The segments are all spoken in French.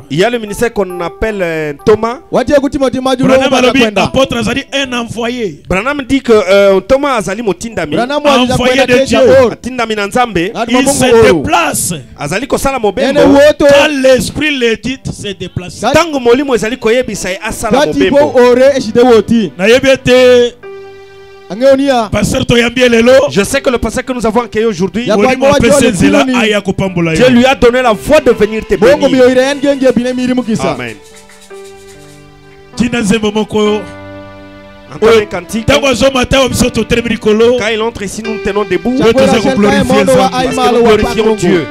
Il y a le ministère qu'on appelle Thomas. Branham dit que Thomas Azali Motindami. Envoyé de Dieu. Il se déplace. Quand l'esprit le dit, se déplace. Je sais que le pasteur que nous avons accueilli aujourd'hui, Dieu lui a donné la voix de venir te bénir. Amen. Quand il entre ici, nous tenons debout. Parce que nous glorifions Dieu.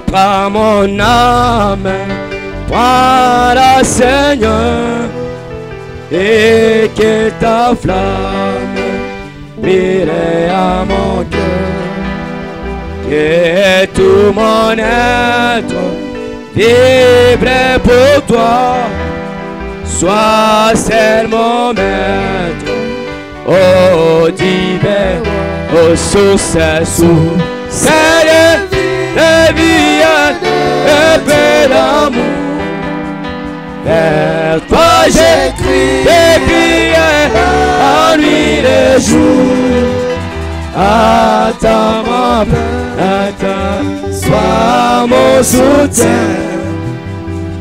Prends mon âme, prends-la Seigneur, et que ta flamme brille à mon cœur, que tout mon être vibre pour toi, sois seul mon maître, ô divin, ô source, Seigneur. La vie est belle d'amour. Vers toi j'écris en nuit et jour. Attends ma plainte, sois mon soutien.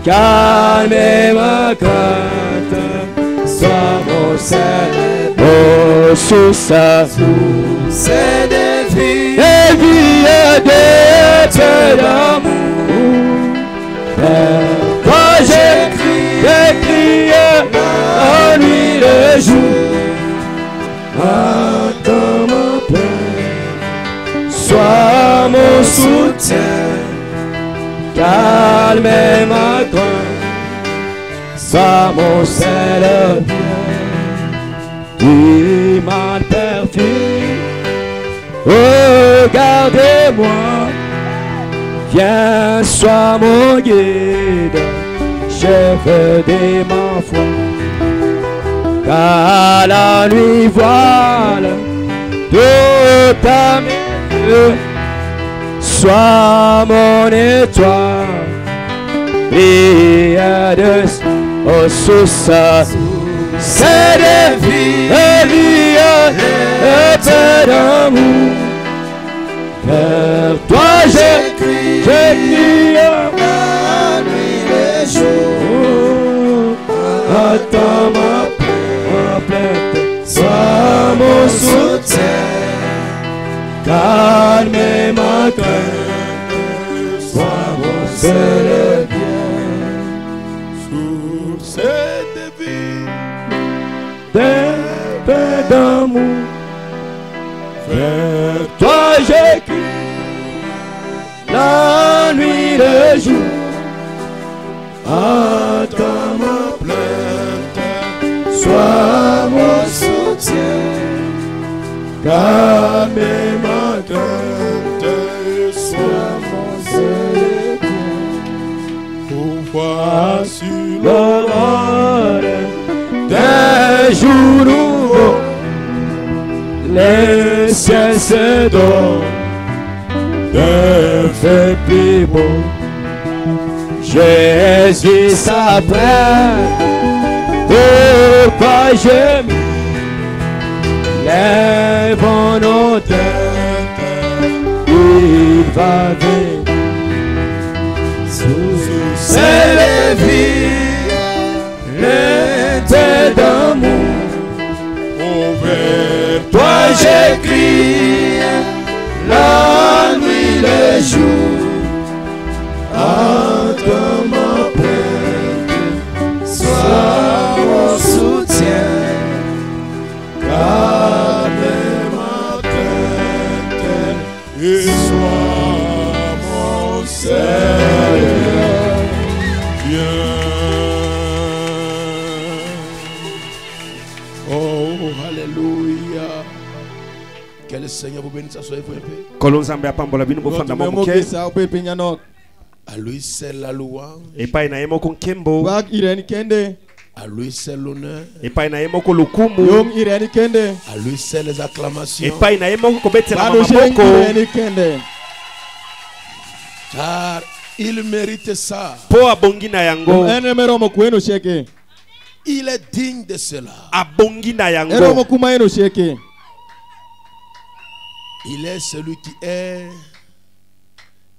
Calme ma crainte, sois mon seul. Oh, source de vie, de l'amour. Vers toi j'écris en nuit le jour. Attends ma plainte, sois mon soutien. Calme ma crainte, sois mon seul bien. Du mal perfide, regardez-moi. Viens, sois mon guide, je veux des ma foi. Car la nuit voile tout à mes yeux. Sois mon étoile, brille de aux sources. C'est des vies, et peu d'amour. Vers toi j'écris la nuit et jour. Attends ma plainte, sois mon soutien. Calme ma crainte, sois mon seul bien. Source de vie, de paix d'amour. Vers toi j'écris la nuit et le jour. Attends ma plainte, sois mon soutien. Calme ma crainte, sois mon seul bien. Pour voir sur l'aurore des jours nouveaux, les ciels se donnent de feu plus beau. Jésus s'apprête, pourquoi je me lève en odeur, il va venir. C'est la vie, l'été d'amour. Vers toi j'écris la nuit, le jour. Entre ma plainte, sois mon soutien. Calme ma crainte, Alléluia. Que le Seigneur vous bénisse, asseyez-vous un peu. Kolonzambe apambola bino bofanda momuke. À lui seul la louange. Epai na yemo konkembo. À lui seul l'honneur. Epai na yemo ko lukumu. À lui seul les acclamations. Epai na yemo ko betela maboko. Car il mérite ça. Po abongi na yango. Il est digne de cela. Abongi na yango. Il est celui qui est.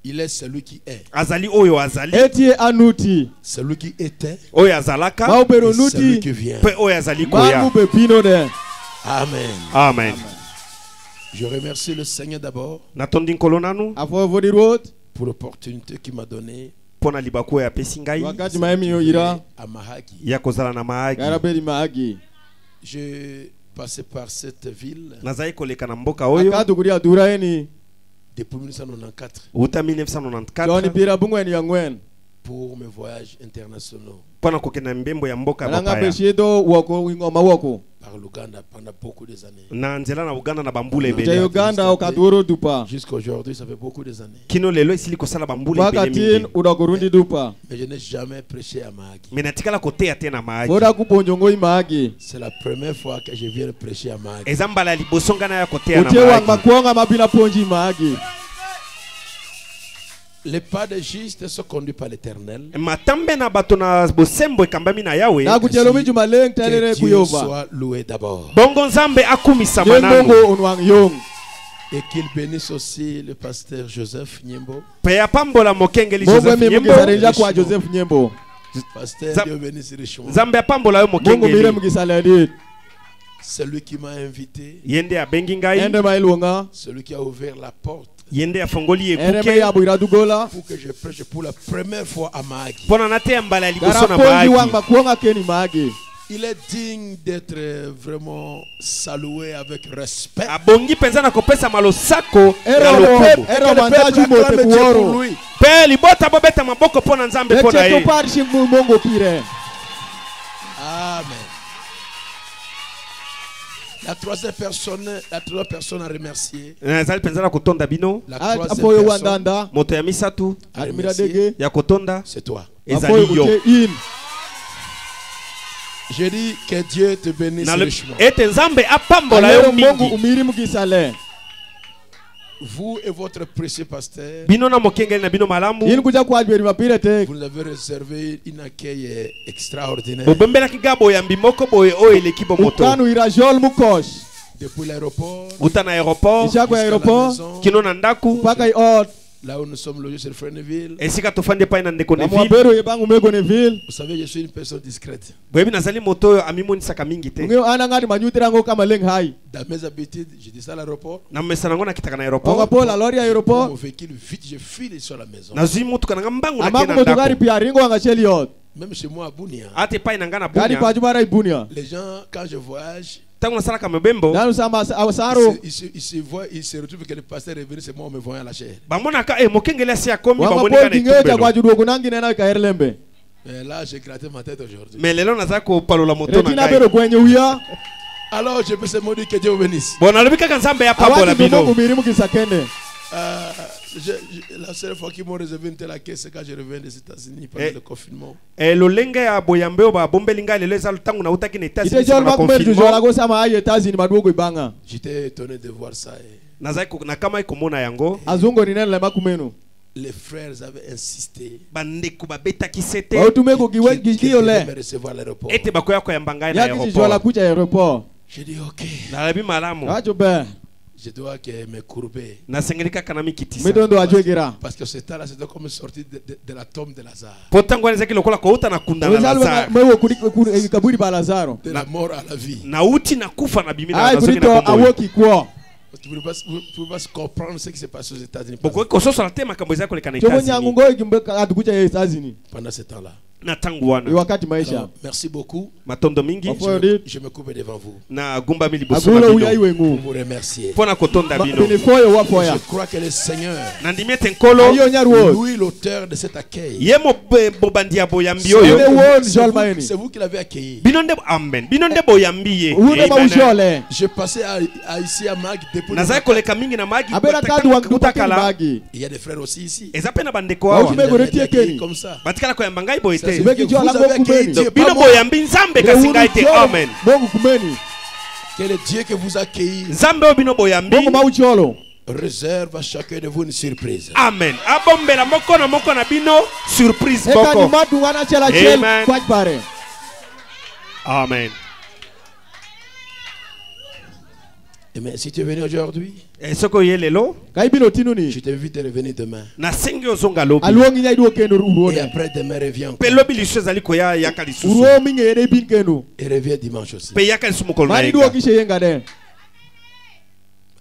Il est celui qui est. Azali oyo azali. Celui qui était. Oyo azalaka. Celui qui vient. Pe oyo azali koya. Amen. Amen. Je remercie le Seigneur d'abord. Natondi kolonanu. Pour l'opportunité qu'il m'a donnée. Pona libako ya pesingai. À Mahagi. Ya kozala na Mahagi. Je passé par cette ville. Nazai koleka na mboka oyo. Depuis 1994. Uta 1994. Pour mes voyages internationaux. Pona kokena mbembo ya mboka bapaya. Par l'Ouganda pendant beaucoup des années. Na nzela na Uganda na bambule ebele. Jusqu'à aujourd'hui, ça fait beaucoup des années. Kino lelo isili kosala bambule ebele. Mais je n'ai jamais prêché à Mahagi. Mais natikala koteya te na Mahagi. C'est la première fois que je viens prêcher à Mahagi. Ezambala liboso ngana ya koteya na Mahagi. Les pas des justes sont conduits par l'Éternel. Matambe na bato na bosembo ekambami na Yawe. Que Dieu soit loué d'abord. Bongo Nzambe akumisa manango. Et qu'il bénisse aussi le pasteur Joseph Nyembo. Peya pambola mokengeli Joseph Nyembo. Pasteur Dieu bénisse richement. Nzambe apambola yo mokengeli. Celui qui m'a invité. Yende abengi ngai. Celui qui a ouvert la porte. Yende afongoli ekuke. Pour que je prêche pour la première fois à Mahagi. Pona nate mbala liboso na Mahagi. Il est digne d'être vraiment salué avec respect. Abongi penza na kopesa malosako ya lokumu. Pe libota bobeta maboko pona Nzambe pona ye. Amen. La troisième personne à remercier. La troisième personne, c'est toi. J'ai dit que Dieu te bénisse richement. Vous et votre précieux pasteur, vous nous avez réservé un accueil extraordinaire. Depuis l'aéroport, là où nous sommes logés sur Freneville. Vous savez, je suis une personne discrète. Dans mes habitudes, je dis ça à l'aéroport. Mon véhicule vite, je file sur la maison. Même chez moi à Bunia. Les gens, quand je voyage, ils se retrouvent que le pasteur est venu, c'est moi, on me voit à la chair. Mais là, j'ai gratté ma tête aujourd'hui. Alors, je peux seulement dire que Dieu vous bénisse. La seule fois qu'ils m'ont réservé une telle caisse, c'est quand je reviens des États-Unis pendant le confinement. J'étais étonné de voir ça. Les frères avaient insisté qu'ils devaient recevoir l'aéroport. J'ai dit ok. Je dois me courber. Parce que ce temps-là, c'était comme sorti de la tombe de Lazare. De la mort à la vie. Tu ne peux pas comprendre ce qui s'est passé aux États-Unis pendant ce temps-là. Alors, merci beaucoup. Je me coupe devant vous. Pour vous remercier. Je crois que le Seigneur, lui l'auteur de cet accueil, c'est vous qui l'avez accueilli. Amen. Je passais ici à Mag. Il y a des frères aussi ici. Comme ça. Amen. Que le Dieu que vous accueille réserve à chacun de vous une surprise. Amen. Surprise. Amen. Amen. Mais si tu es venu aujourd'hui, je t'invite à revenir demain. Et après demain, reviens. Et reviens dimanche aussi.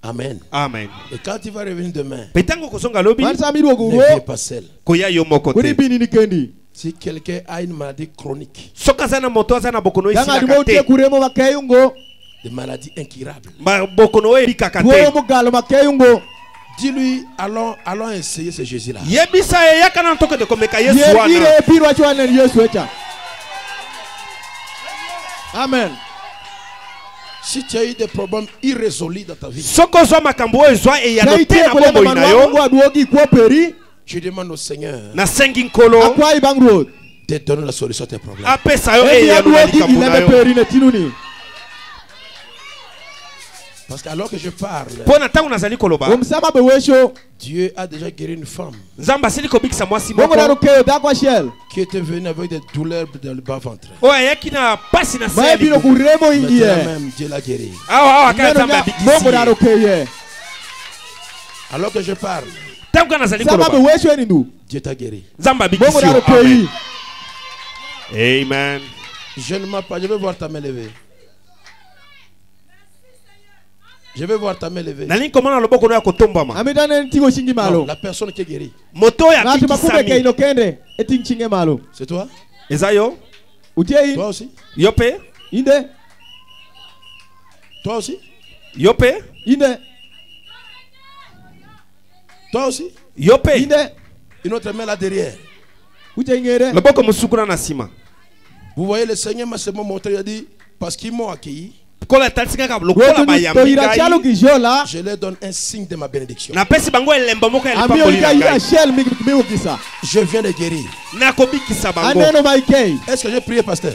Amen. Amen. Et quand tu vas revenir demain, ne viens pas seul. Si quelqu'un a une maladie chronique, des maladies incurables, dis-lui, allons essayer ce Jésus-là. Amen. Si tu as eu des problèmes irrésolus dans ta vie, je demande au Seigneur de donner la solution à tes problèmes. Parce qu'alors que je parle, Dieu a déjà guéri une femme qui était venue avec des douleurs dans le bas-ventre. Maintenant même, Dieu l'a guéri. Alors que je parle, Dieu t'a guéri. Amen. Je ne m'en pas, je vais voir ta main levée. Je vais voir ta main levée. Non, la personne qui est guérie. C'est toi? Toi aussi? Toi aussi? Toi aussi? Une autre main là derrière. Vous voyez, le Seigneur m'a seulement montré, il a dit, parce qu'ils m'ont accueilli, je leur donne un signe de ma bénédiction. Je viens de guérir. Est-ce que j'ai prié, pasteur?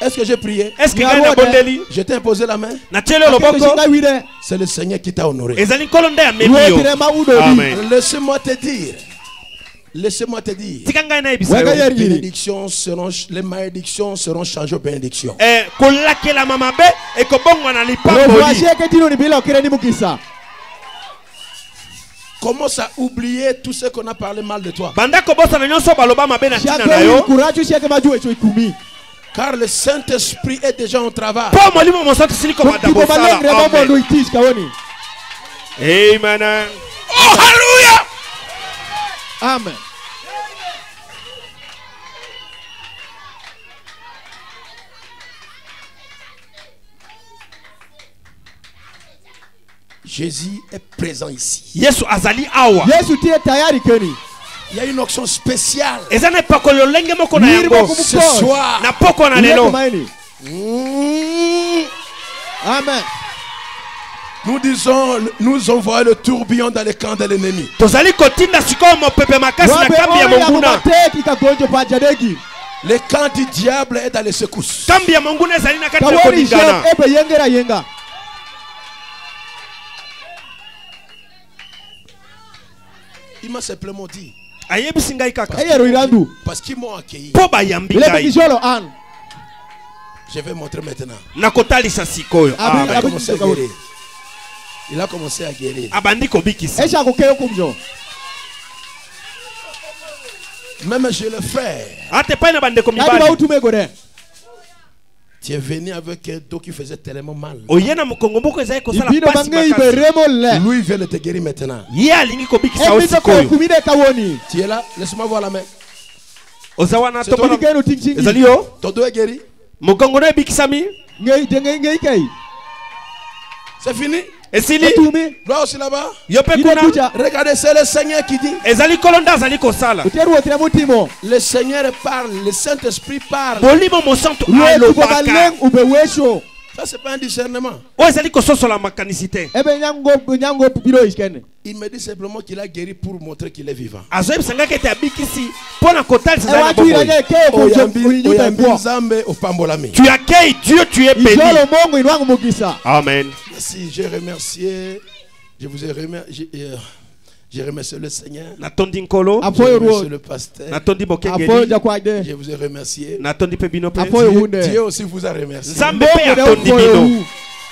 Est-ce que j'ai prié? Je t'ai imposé la main. C'est le Seigneur qui t'a honoré. Laisse-moi te dire. Laissez-moi te dire, les malédictions seront changées aux bénédictions. Commence à oublier tout ce qu'on a parlé mal de toi. Car le Saint-Esprit est déjà en travail. Amen. Oh, alléluia. Amen. Jésus est présent ici. Il y a une onction spéciale. Ce soir. Amen. Nous envoyons le tourbillon dans les camps de l'ennemi. Le camp du diable est dans les secousses. Il m'a simplement dit, parce qu'ils m'ont accueilli, je vais montrer maintenant. Il a commencé à guérir. Même chez le frère, tu es venu avec un dos qui faisait tellement mal. Lui vient de te guérir maintenant. Tu es là, laisse-moi voir la main. Ozawana tobona. Ezalio. Todo est guéri. Mokongono ebikisami. C'est fini. Et si li. Là aussi là-bas. Regardez, c'est le Seigneur qui dit. Ezali kolonda zali kosala. Le Seigneur parle, le Saint-Esprit parle. Bolimo mo santo alobaka. Ça c'est pas un discernement. Il me dit simplement qu'il a guéri pour montrer qu'il est vivant. Tu accueilles Dieu, tu es béni. Amen. Si j'ai remercié, je vous ai remercié. J'ai remercié le Seigneur. J'ai remercié le pasteur. Je vous ai remercié. Dieu aussi vous a remercié.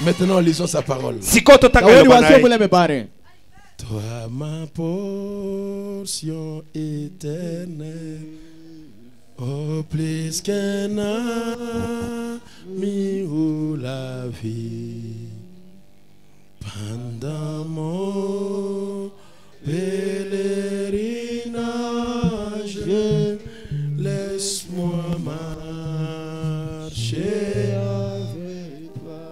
Maintenant, lisons sa parole. Toi, ma portion éternelle, oh, plus qu'un ami ou la vie, pendant mon pèlerinage, laisse-moi marcher avec toi,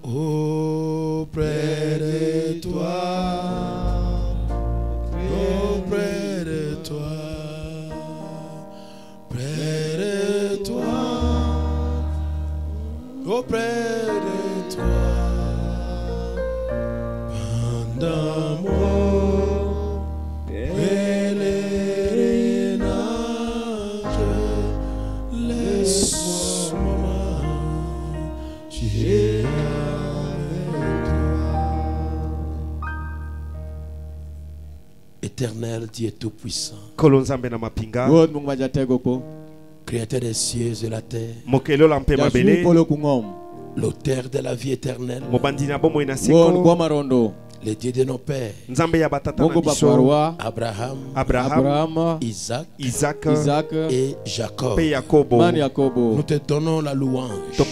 auprès de toi, auprès de toi, près de toi, auprès de toi, pendant mon Éternel Dieu tout-puissant, Créateur des cieux et la terre, l'auteur de la vie éternelle, le Dieu de nos pères, Abraham, Isaac et Jacob. Nous te donnons la louange, nous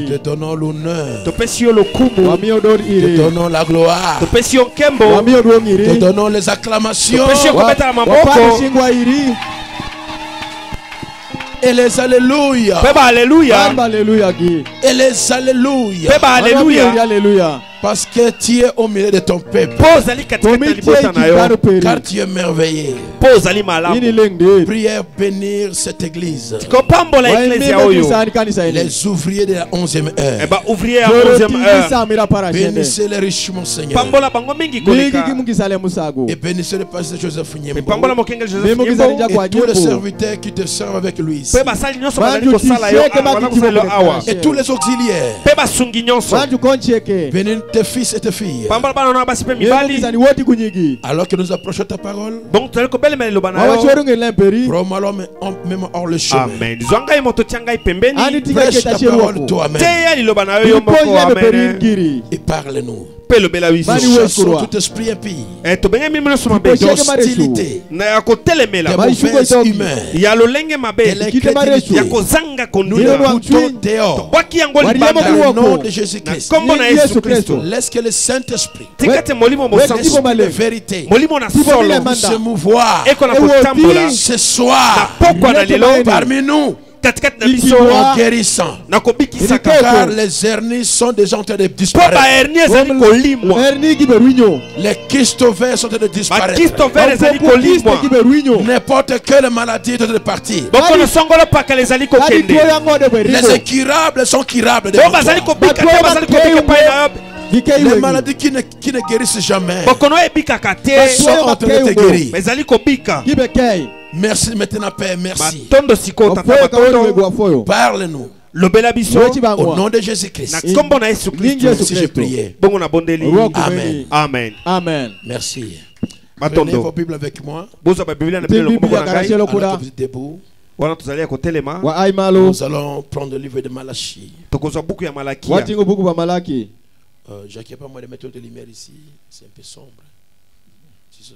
te donnons l'honneur, nous te donnons la gloire, nous te donnons les acclamations et les alléluia. Et les alléluia. Parce que tu es au milieu de ton peuple. Car tu es merveilleux. Prière bénir cette église. Les ouvriers de la 11e heure. Bénissez les riches, mon Seigneur. Et bénissez le pasteur Joseph Niembo. Et tous les serviteurs qui te servent avec lui. Et tous les auxiliaires. Bénis tes fils et tes filles. Alors que nous approchons ta parole, prends-moi même hors le chemin. Prêche ta parole toi-même et parle-nous. Nous chassons tout esprit impie, d'hostilité, de mauvaise humeur, de l'incrédulité. Nous le foutons dehors dans le nom de Jésus-Christ. Laisse que le Saint-Esprit, l'Esprit de vérité, se mouvoir ce soir parmi nous. En guérissant, car les hernies sont déjà en train de disparaître. Les kystes ovaires sont en train de disparaître. N'importe quelle maladie est en train de partir. Les incurables sont curables. Les maladies qui ne guérissent jamais sont en train de te guérir. Merci maintenant, Père, merci. Parle-nous. Au nom de Jésus-Christ. Si je priais. Amen. Amen. Amen. Merci. Prenez vos Bibles avec moi. Vous êtes debout. Nous allons prendre le livre de Malachie. Jacques, il n'y a pas moyen de mettre de lumière ici. C'est un peu sombre. Si ça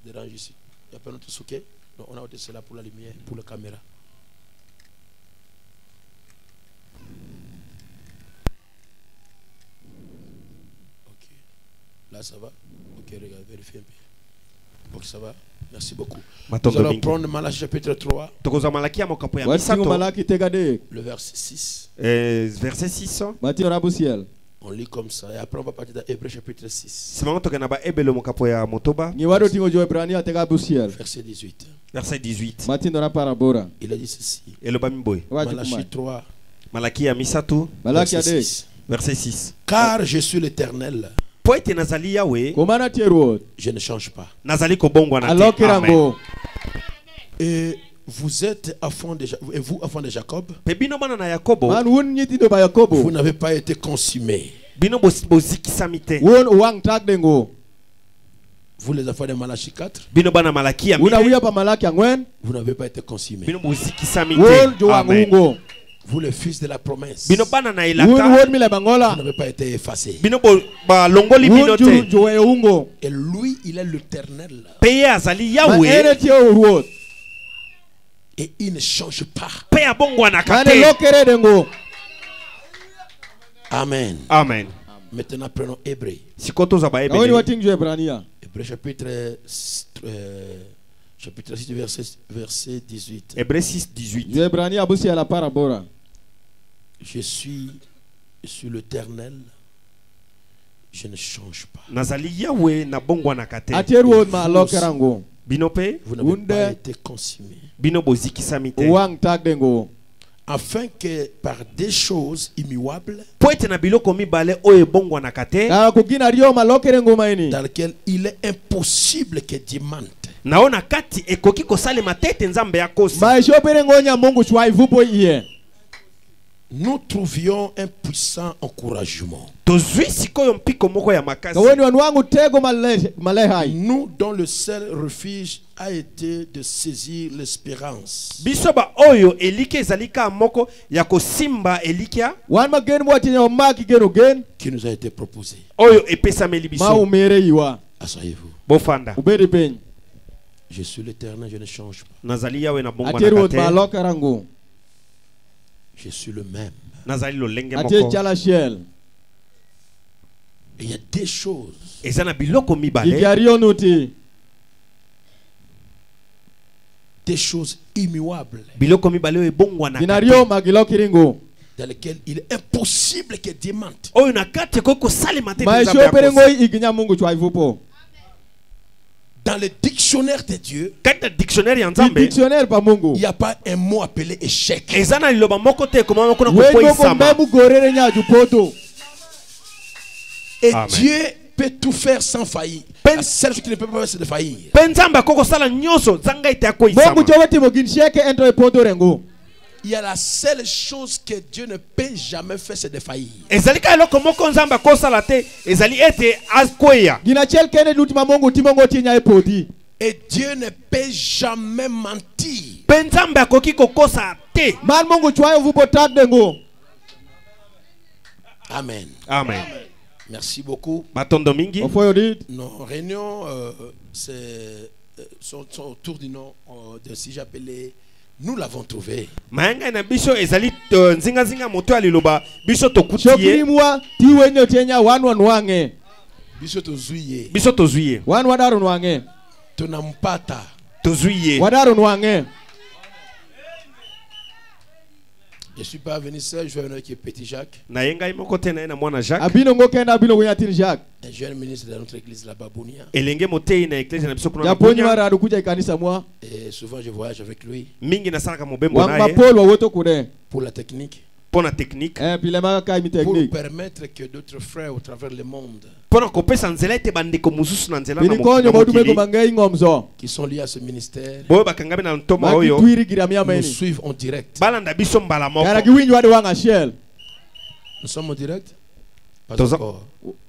dérange ici. Il n'y a pas notre souquet. Donc on a ôté cela pour la lumière, pour la caméra. Ok. Là ça va. Ok, regarde, vérifiez un peu. Ok, ça va. Merci beaucoup. Nous allons prendre Malachie chapitre 3. Le verset 6. Verset 6. On lit comme ça. Et après, on va partir dans Hébreu chapitre 6. Verset 18. Verset 18. Il a dit ceci. Malachie 3. Verset 6. Verset 6. Car je suis l'Éternel. Je ne change pas. Amen. Et vous êtes enfants de Jacob. Et vous, enfants de Jacob, vous n'avez pas été consumés. Vous les enfants de Malachie 4, vous n'avez pas été consumés. Amen. Vous les fils de la promesse, vous n'avez pas été effacés. Et lui, il est l'Éternel. Et il ne change pas. Amen. Amen. Maintenant, prenons Hébreu. Hébreu chapitre 6, verset 18. Hébreu 6, 18. Je suis l'Éternel. Je ne change pas. Vous n'avez pas été consumés. Afin que par des choses immuables dans lesquelles il est impossible que Dieu mente, nous trouvions un puissant encouragement. Nous dont le seul refuge a été de saisir l'espérance qui nous a été proposée. Asseyez-vous. Je suis l'Éternel, je ne change pas. Je suis le même. Et il y a des choses immuables dans lesquelles il est impossible que Dieu mente. Dans le dictionnaire de Dieu, il n'y a pas un mot appelé échec. Et Amen. Dieu peut tout faire sans faillir. La seule chose qui ne peut pas faire, c'est de faillir. Il y a la seule chose que Dieu ne peut jamais faire, c'est de faillir. Et Dieu ne peut jamais mentir. Amen. Amen. Merci beaucoup. Nos réunions sont autour du nom de si j'appelais nous l'avons trouvé. Tunampata. Je ne suis pas venu seul, je vais venir avec Petit Jacques. Un jeune ministre de notre église, la Babounia. Et souvent je voyage avec lui. Pour la technique. Pour permettre que d'autres frères au travers le monde qui sont liés à ce ministère nous suivent en direct. Nous sommes en direct? Pas encore.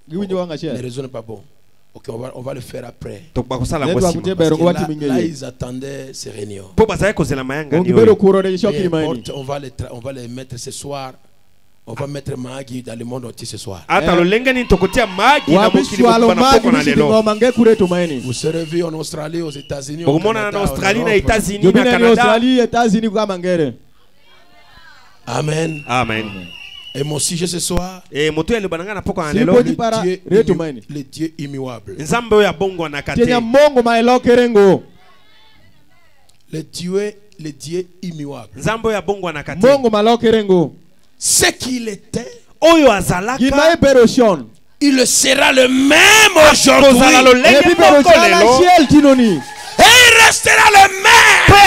Les réseaux n'est pas bon. Ok, on va le faire après. Là, ils attendaient ces réunions. On va les mettre ce soir. On va mettre Magui dans le monde entier ce soir. Vous serez vus en Australie, aux États-Unis, au Canada, Amen. Amen. Et mon sujet ce soir, le Dieu immuable. Le Dieu immuable. Ce qu'il était, il le sera le même aujourd'hui. Et il restera le même dans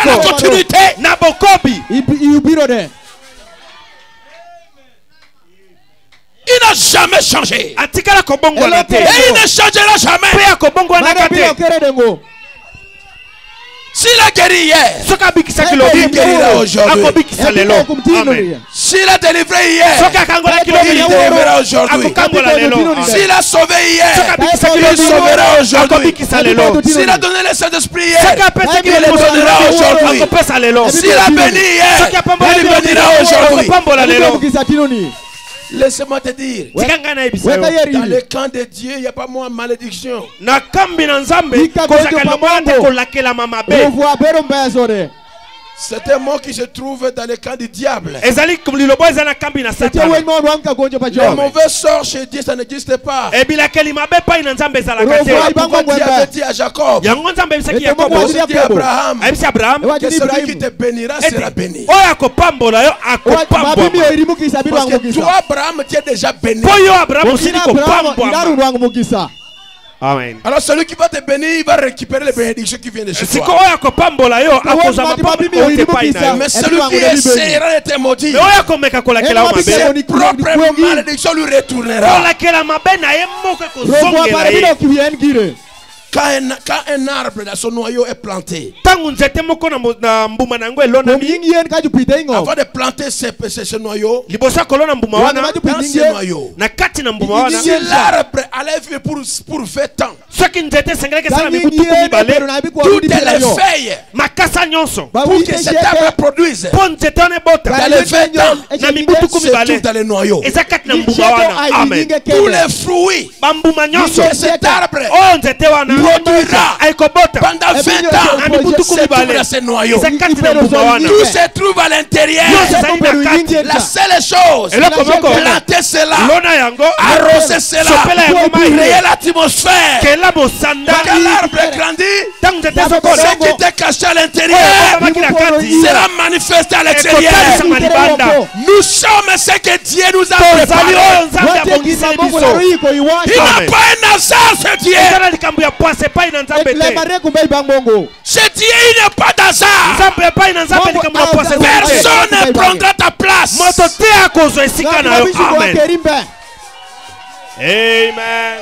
la continuité. Il n'a jamais changé. Et il ne changera jamais. S'il a guéri hier, il guérira aujourd'hui. S'il a délivré hier, il délivrera aujourd'hui. S'il a sauvé hier, il sauvera aujourd'hui. S'il a donné le Saint-Esprit hier, il le donnera aujourd'hui. S'il a béni hier, il bénira aujourd'hui. Laisse-moi te dire, dans le camp de Dieu, il n'y a pas moins malédiction. C'est un mot qui se trouve dans le camp du diable. Le mauvais sort chez Dieu, ça n'existe pas. Pourquoi Dieu avait dit à Jacob, dit à Abraham, que celui qui te bénira sera béni. Parce que toi, Abraham, tu es déjà béni. Amen. Alors celui qui va te bénir, il va récupérer les bénédictions qui viennent de chez toi. Mais celui qui essaiera de te maudire, ses propres malédictions lui retournera. Quand un arbre dans son noyau est planté, avant de planter ce noyau, dans ce noyau, si l'arbre allait vivre pour 20 ans, toutes les feuilles pour que cet arbre produise dans les 20 ans se trouvent dans le noyau. Tous les fruits que cet arbre produira pendant 20 ans se trouve dans ce noyau. Tout se trouve à l'intérieur. La seule chose, planter cela, arroser cela, créer l'atmosphère. Quand l'arbre grandit, ce qui était caché à l'intérieur sera manifesté à l'extérieur. Nous sommes ce que Dieu nous a préparé. Il n'a pas un hasard, ce Dieu. Ce Dieu, il n'est pas d'hasard. Personne ne prendra ta place. Amen.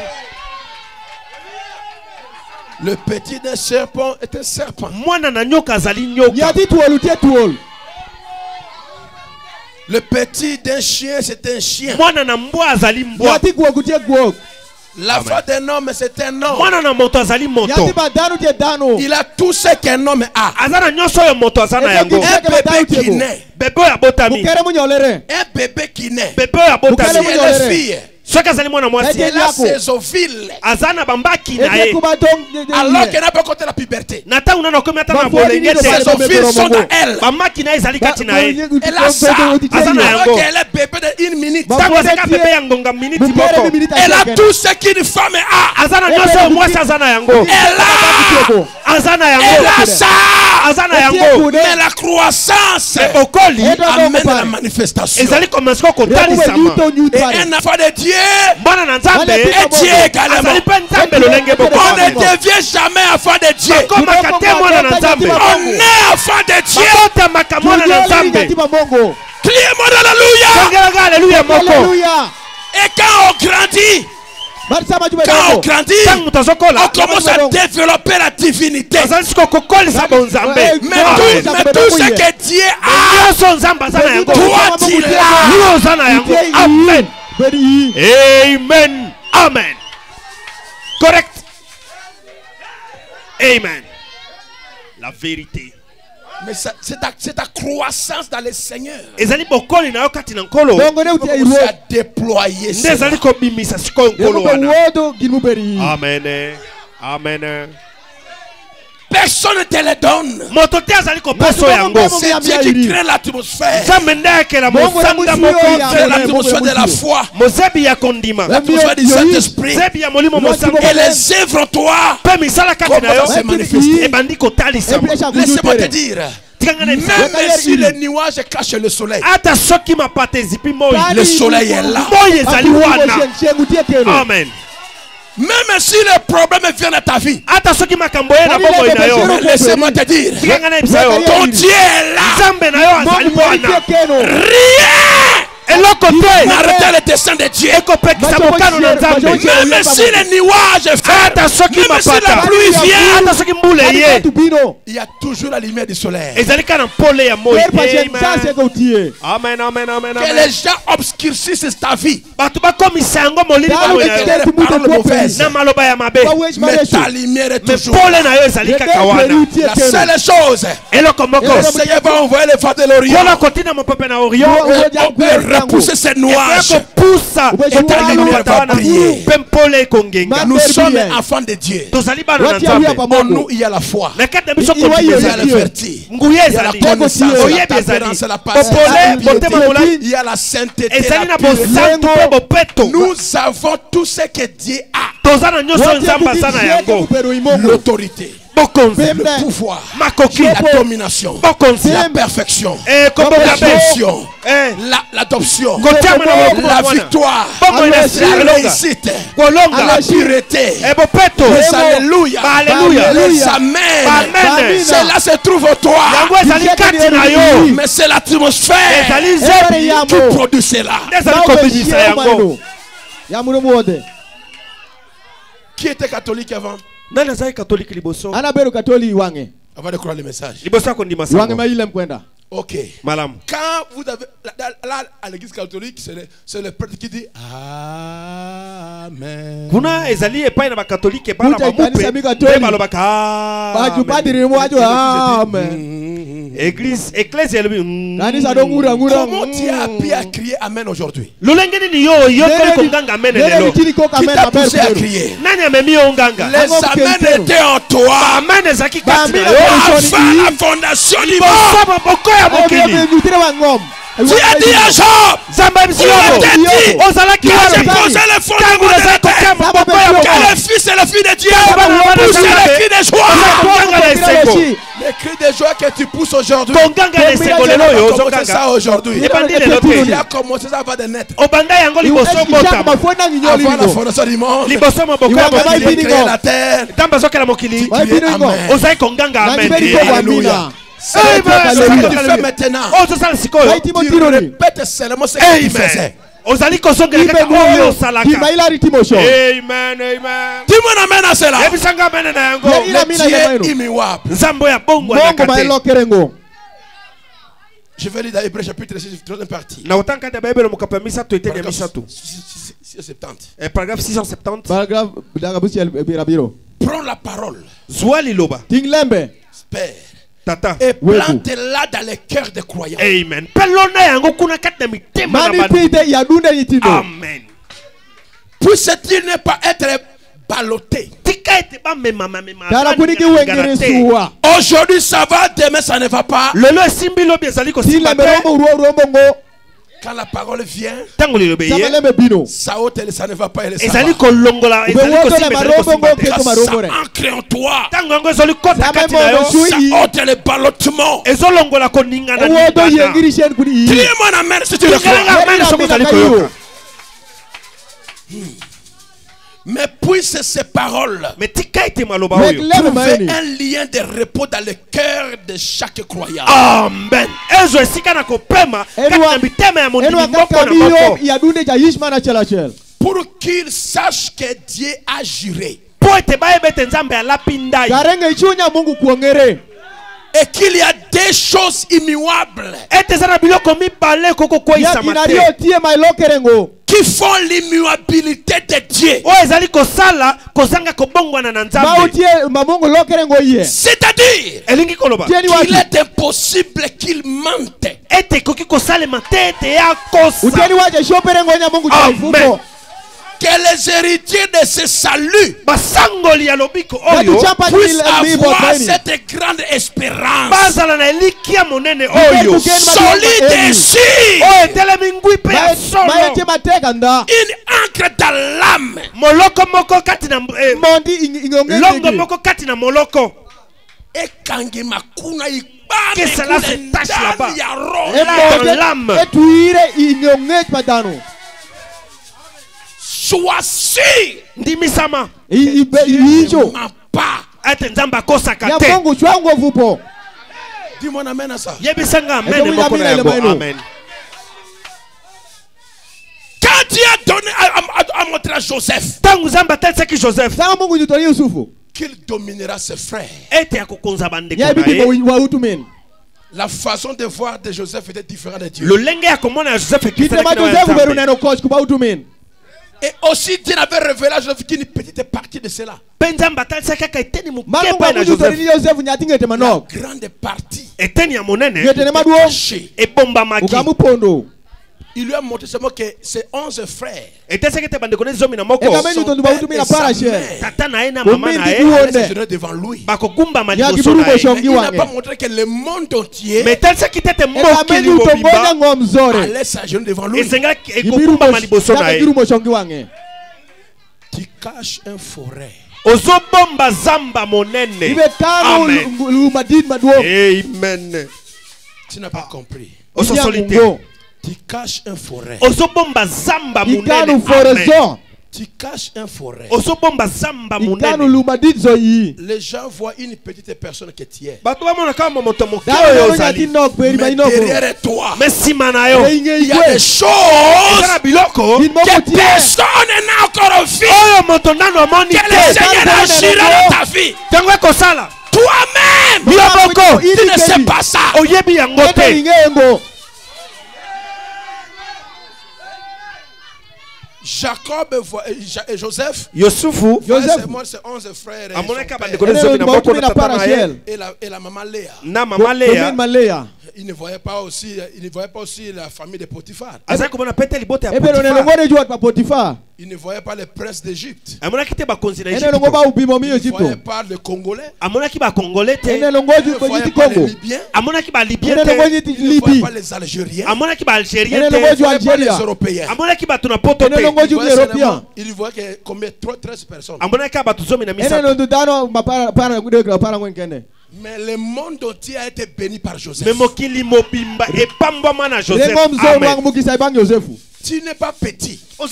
Le petit d'un serpent est un serpent. Le petit d'un chien, c'est un chien. La foi d'un homme, c'est un homme. Il a tout ce qu'un homme a. Un bébé qui naît. Un bébé qui naît. Si elle est fille, elle a ses ovules. Alors qu'elle n'a pas compté la puberté. Ses ovules sont dans elle. Elle a ça. Alors qu'elle est bébé d'une minute. Elle a tout ce qu'une femme a. Elle a ça. Mais la croissance amène la manifestation. Et un enfant de Dieu est Dieu également. On ne devient jamais enfant de Dieu. On est enfant de Dieu. Criez-moi alléluia. Et quand on grandit, on commence à développer la divinité. Mais tout ce que Dieu a, toi tu l'as. Amen. Amen. Amen. Correct. Amen. La vérité. Mais c'est ta croissance dans le Seigneur. Commence à déployer cela. Amen. Amen. personne ne te les donne. C'est Dieu qui crée l'atmosphère. L'atmosphère de la foi. L'atmosphère du Saint-Esprit. Et les œuvres en toi commencent à se manifester. Laissez-moi te dire. Même si les nuages cachent le soleil, le soleil est là. Amen. Même si les problèmes viennent à ta vie, laissez-moi te dire, ton Dieu est là. N'arrêtez le dessein de Dieu. Même si les nuages ferment, même si la pluie vient, il y a toujours la lumière du soleil. Amen, amen, amen. Que les gens obscurcissent ta vie. Mais ta lumière est toujours là. La seule chose, le Seigneur va envoyer les phares de l'Orient. Repousser ces nuages et ta lumière va briller. Nous sommes enfants de Dieu. En nous il y a la foi, il y a la vertu, il y a la connaissance, la tempérance, la patience, il y a la sainteté, la pureté. Nous avons tout ce que Dieu a. L'autorité, le pouvoir, la domination, la perfection, l'adoption, la victoire, la réussite, la pureté, les alléluia, les amen. Cela se trouve en toi. Mais c'est l'atmosphère qui produit cela. Qui était catholique avant? Avant de croire le message. Ok. Quand vous avez là à l'église catholique, c'est le prêtre qui dit Amen. Église, comment tu as appris à crier Amen aujourd'hui? Qui t'a poussé à crier? Les Amen étaient en toi. Avant la fondation du monde. Tu as dit à Job, tu as dit, quand j'ai posé le fondement de la terre, que le Fils et le Fils de Dieu poussent les cris de joie. Les cris de joie que tu pousses aujourd'hui, tu as commencé ça aujourd'hui. Tu as commencé ça avant de naître. Avant la fondation du monde, quand il a créé la terre, tu criais Amen. Alléluia. C'est ce que tu fais maintenant. Tu répètes seulement ce que tu faisais. Amen, amen. Dis-moi amen à cela. Le Dieu est immuable. Je vais lire dans Hébreux chapitre 6, troisième partie. Paragraphe 670. Prends la parole. Père. Tata. Et plante-la dans les cœurs des croyants. Amen. Amen. Puisse-t-il ne pas être ballotté. Aujourd'hui ça va, demain ça ne va pas. Quand la parole vient, ça ôte et ça ne va pas. Ça ancre en toi. Ça ôte les ballottements. Dis-moi amen si tu le crois. Mais puisse ces paroles trouver un lien de repos dans le cœur de chaque croyant. Amen. Pour qu'il sache que Dieu a juré et qu'il y a des choses immuables qui font l'immuabilité de Dieu. C'est-à-dire qu'il est impossible qu'il mente. Amen. que les héritiers de ce salut puissent avoir cette grande espérance solide et sûre, une ancre dans l'âme. Et que cela se tâche là-bas, dans l'âme. Sois sûr, Dimisama, pas. Dis-moi amen à ça. Amen. Quand Dieu a donné à montrer à Joseph qu'il dominera ses frères, la façon de voir de Joseph était différente de Dieu. Et aussi Dieu avait révélé à Joseph qu'une petite partie de cela. La grande partie était cachée. Il lui a montré seulement que ses 11 frères devant lui. Il n'a pas montré que le monde entier allait s'agenouiller devant lui. Tu caches un forêt. Amen. Tu n'as pas compris. Tu caches un forêt. Tu caches un forêt. Les gens voient une petite personne que tu es. Mais derrière toi, il y a des choses que personne n'a encore vu. Que le Seigneur agira dans ta vie. Toi-même, tu ne sais pas ça. Jacob et Joseph, moi c'est 11 frères et la maman Léa. Il ne voyait pas aussi la famille de Potiphar. Il ne voyait pas le prince d'Égypte. Il ne voyait pas le Congolais. Il ne voyait pas les Libyens. Il ne voyait pas les Algériens. Il ne voyait pas les Européens. Il voyait que combien 13 personnes. Mais le monde entier a été béni par Joseph. Tu n'es pas petit. Tant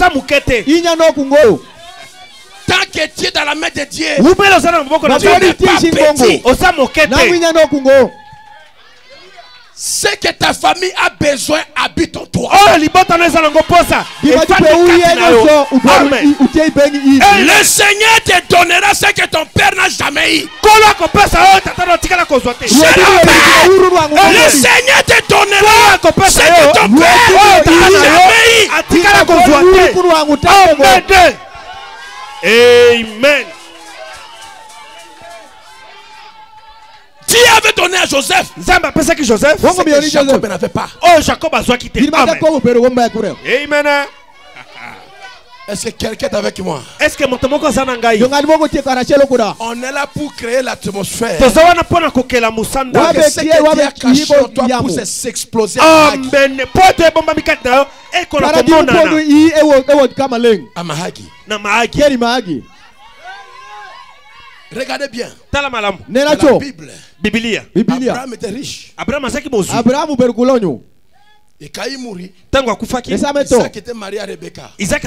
que tu es dans la main de Dieu, tu n'es pas petit. Ce que ta famille a besoin habite en toi. Le Seigneur te donnera ce que ton père n'a jamais eu. Le Seigneur te donnera ce que ton père n'a jamais eu. Amen. Dieu avait donné à Joseph. Jacob n'avait pas. Jacob a quitté. Amen. Est-ce que quelqu'un est avec moi? On est là pour créer l'atmosphère. Que ce que Dieu a caché en toi pour s'exploser. Amen. Regardez bien. Dans la Bible, Abraham était riche. Et quand il mourit, Isaac était marié à Rebecca. Il a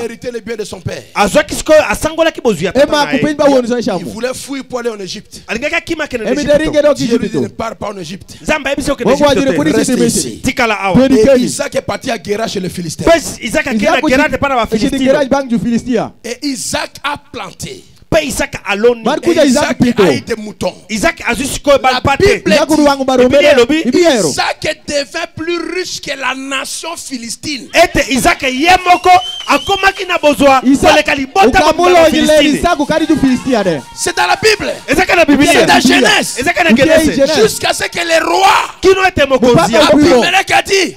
hérité les biens de son père. Il voulait fuir pour aller en Égypte. Dieu lui dit ne pars pas en Égypte. Reste ici. Et Isaac est parti à Guéra chez les Philistins. Et Isaac a planté. Isaac aloni. Isaac a été mouton. Isaac a juste quoi balpate. Isaac devint plus riche que la nation philistine. Et Isaac yemoko akoma kina bozwa. C'est dans la Bible. C'est dans la Genèse. Jusqu'à ce que les rois Abimelech a dit,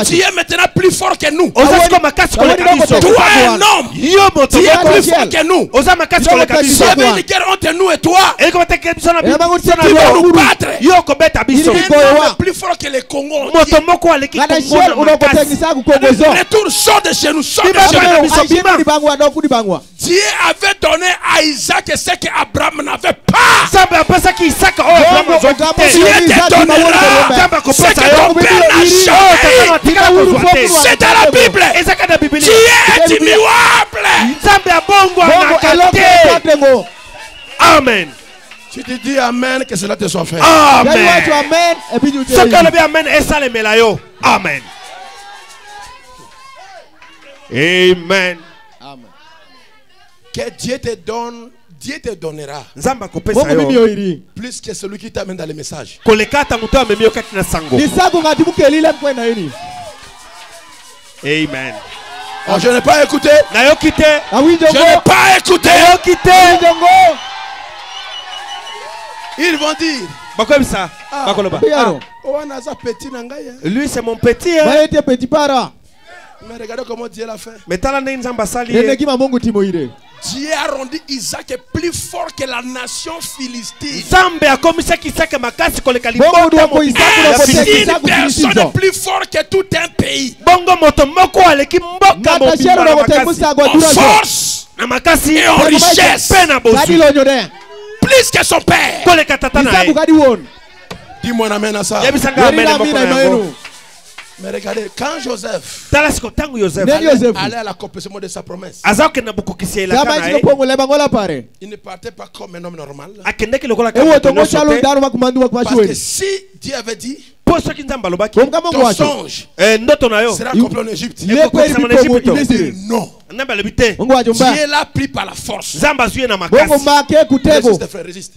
tu es maintenant plus fort que nous. Toi un homme, tu es plus fort que nous. Si avait une guerre entre nous et toi, tu vas nous battre. Il est plus fort que les Congos. Retour, sort de chez nous, sort de chez nous. Dieu avait donné à Isaac ce qu'Abraham n'avait pas. Dieu te donnera ce que ton père n'a jamais. C'est dans la Bible. Dieu est immuable. Amen. Tu te dis amen, que cela te soit fait. Amen. Amen. Amen. Que Dieu te donne, Dieu te donnera plus que celui qui t'amène dans les messages. Amen. Oh, je n'ai pas écouté. Je n'ai pas écouté. Ils vont dire. Lui c'est mon petit. Mais regardez comment Dieu l'a fait. Dieu a rendu Isaac plus fort que la nation philistine. Une personne plus fort que tout un pays. En force et en richesse. Plus que son père. Dis-moi amen à ça. Mais regardez, quand Joseph allait à l'accomplissement de sa promesse, il ne partait pas comme un homme normal. Parce que si Dieu avait dit, ton songe sera accompli en Égypte, il dit non. Dieu l'a pris par la force. Résiste.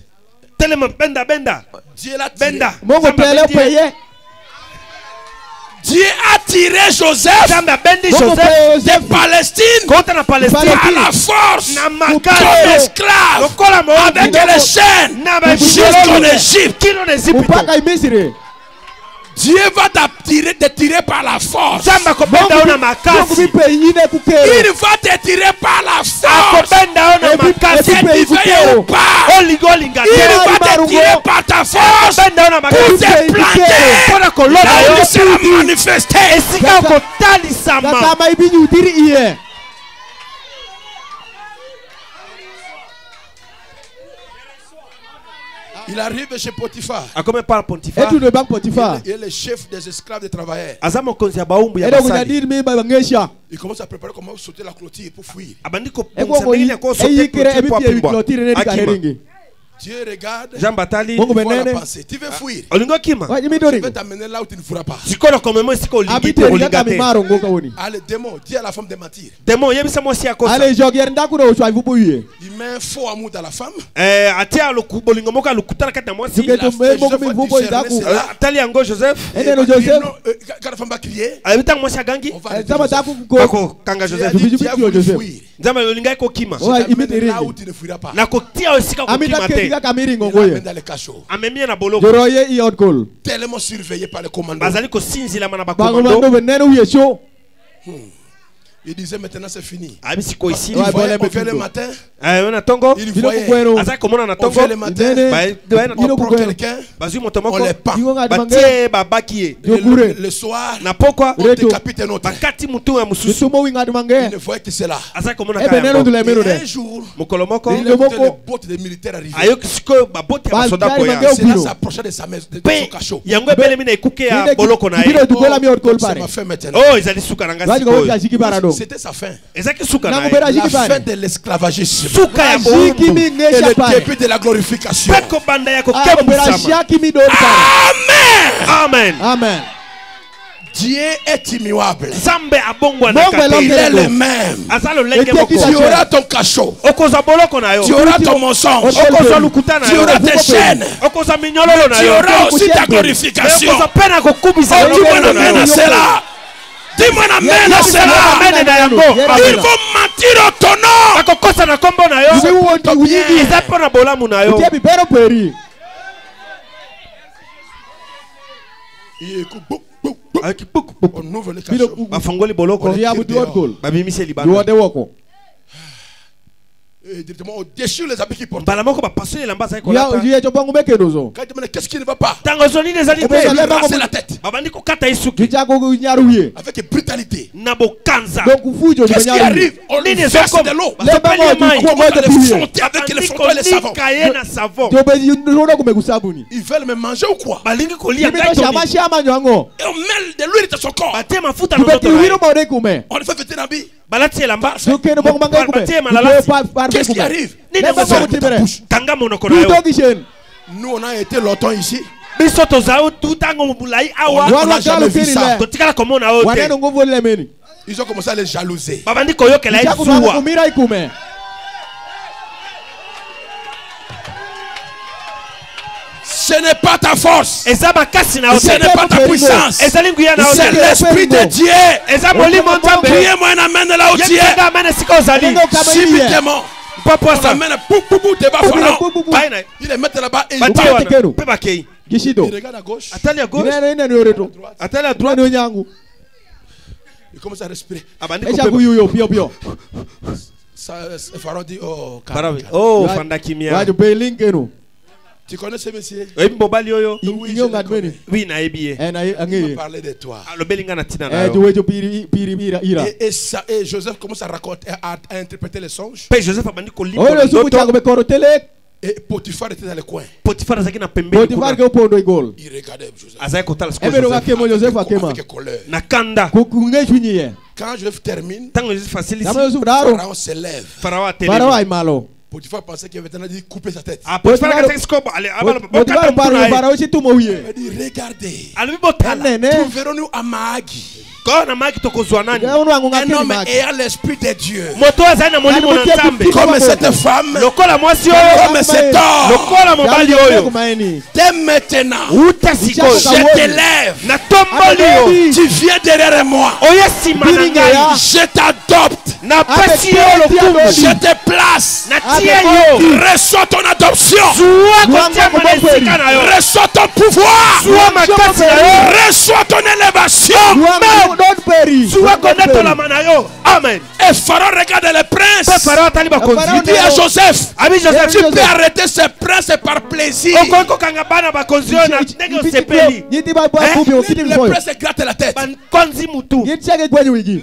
Dieu l'a tiré. Dieu a tiré Joseph de Palestine par la force comme esclave avec les chaînes jusqu'en Égypte. Dieu va te tirer par la force. Il va te tirer par la force. C'est divin ou pas. Il va te tirer par ta force pour te planter. Là où il sera manifesté. Il arrive chez Potiphar. Il est le chef des esclaves des travailleurs. Il commence à préparer comment sauter la clôture pour fuir. Dieu regarde. Il voit la pensée. Tu veux fuir. Je vais t'amener là où tu ne fuiras pas. Allez, démon, dis à la femme de mentir. Il met un faux amour dans la femme. Joseph. Quand la femme va crier, on va là où tu ne fuiras pas. Dans les cachots. Tellement surveillé par le commandant. Il disait maintenant c'est fini. Il voyait, on fait le matin. Il voyait, on fait le matin. On prend quelqu'un, on les pend. Le soir, on décapite un autre. Il ne voyait que cela. Et un jour, il a vu les bottes des militaires arriver. Cela s'approchait de sa maison, de son cachot. Ça m'a fait maintenant. C'était sa fin. La fin de l'esclavagisme. Et le début de la glorification. Amen. Amen. Dieu est immuable. Zambe abongwa na kate. Il est le même. Tu auras ton cachot. Tu auras ton mensonge. Tu auras tes chaînes. Tu auras aussi ta glorification. Oh, dis-moi amen à cela. Dis-moi amen à cela. Ils vont mentir au ton nom. On ouvre le cachot. Directement, on déchire les habits qui portent. Qu'est-ce qui ne va pas? C'est la tête. Avec brutalité. Qu'est-ce qui arrive? On lui verse de l'eau. Avec le fronton et le savon. Ils veulent me manger ou quoi? Et on mêle de l'huile de son corps. On le fait vêtir l'habit. Qu'est-ce qui arrive? Nous on a été longtemps ici. On n'a jamais vu ça. Ils ont commencé à les jalouser. Ce n'est pas ta force. Ce n'est pas ta puissance. C'est l'Esprit de Dieu. Priez-moi un amen là où tu es. Subitement. On amène devant Pharaon. Il les met là-bas et il regarde à gauche. À droite. Il commence à respirer. Pharaon dit oh Fandakimia. Tu connais ce monsieur? Oui, je me parlais de toi. Et Joseph commence à raconter, à interpréter les songes. Et Potiphar était dans le coin. Il regardait Joseph avec colère. Quand Joseph termine, Pharaon se lève. Potiphar pensait qu'il avait dit couper sa tête. Il dit regardez, trouverons-nous Amagi, un homme ayant l'esprit de Dieu, comme cette femme, comme cet homme. Dès maintenant, je t'élève, tu viens derrière moi, je t'adopte, je te place, reçois ton adoption, reçois ton pouvoir, reçois ton élévation. Amen. Et Pharaon regarde le prince. Il dit à Joseph, tu peux arrêter ce prince par plaisir. Le prince gratte la tête.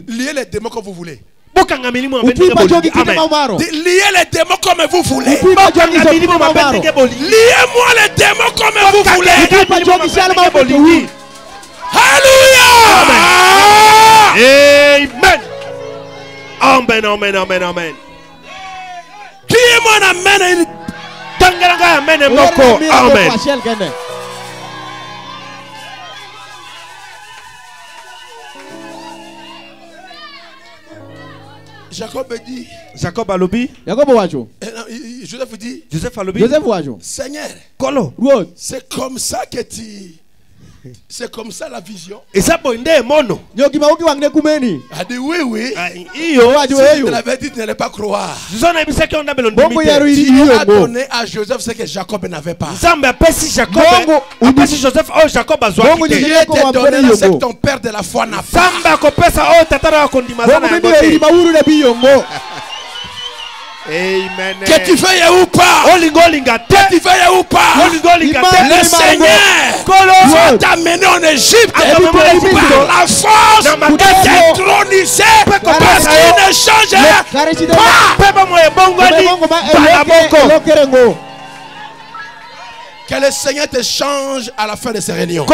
Liez les démons comme vous voulez. Liez les démons comme vous voulez. Liez-moi les démons comme vous voulez. Alléluia. Amen. Amen, amen, amen, amen. Criez-moi un amen. Amen. Jacob dit. Jacob a lobby. Joseph dit. Joseph a lobby. Seigneur. C'est comme ça que tu. C'est comme ça la vision. Et ça pour une mono. A dit oui. Si tu l'avais dit, tu n'allais pas croire. Dieu a donné à Joseph ce que Jacob n'avait pas. Dieu t'a donné ce que ton père de la foi n'a pas. Amen. Que tu veuilles ou pas, que tu veuilles ou pas, le Seigneur va t'amener en Égypte par la force de t'introniser parce qu'il ne change pas. Que le Seigneur te change à la fin de ces réunions.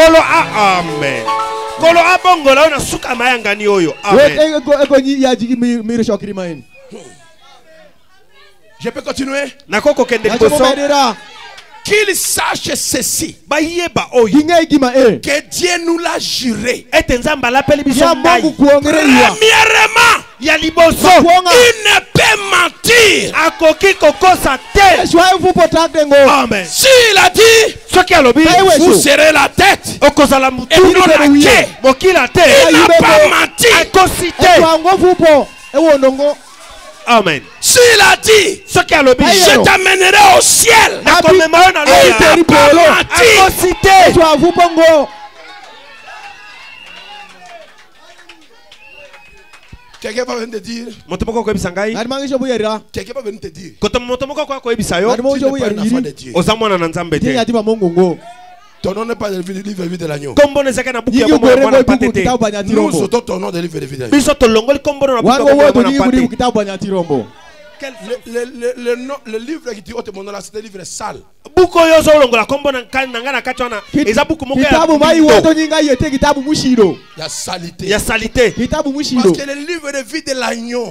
Amen. Je peux continuer? Qu'il sache ceci. Que Dieu nous l'a juré. Premièrement, il ne peut mentir. Amen. S'il a dit, vous serez la tête et non la queue. Il n'a pas menti. Amen. S'il a dit, je t'amènerai au ciel. Il n'a pas menti. Quelqu'un va venir te dire. Quelqu'un va venir te dire. Tu n'es pas un enfant de Dieu. Ton nom n'est pas dans le livre de vie de l'agneau. Nous sautons ton nom dans le livre de vie de l'agneau. Le livre qui dit oh, mon nom là, c'est un livre sale. Il y a salité. Parce que le livre de vie de l'agneau,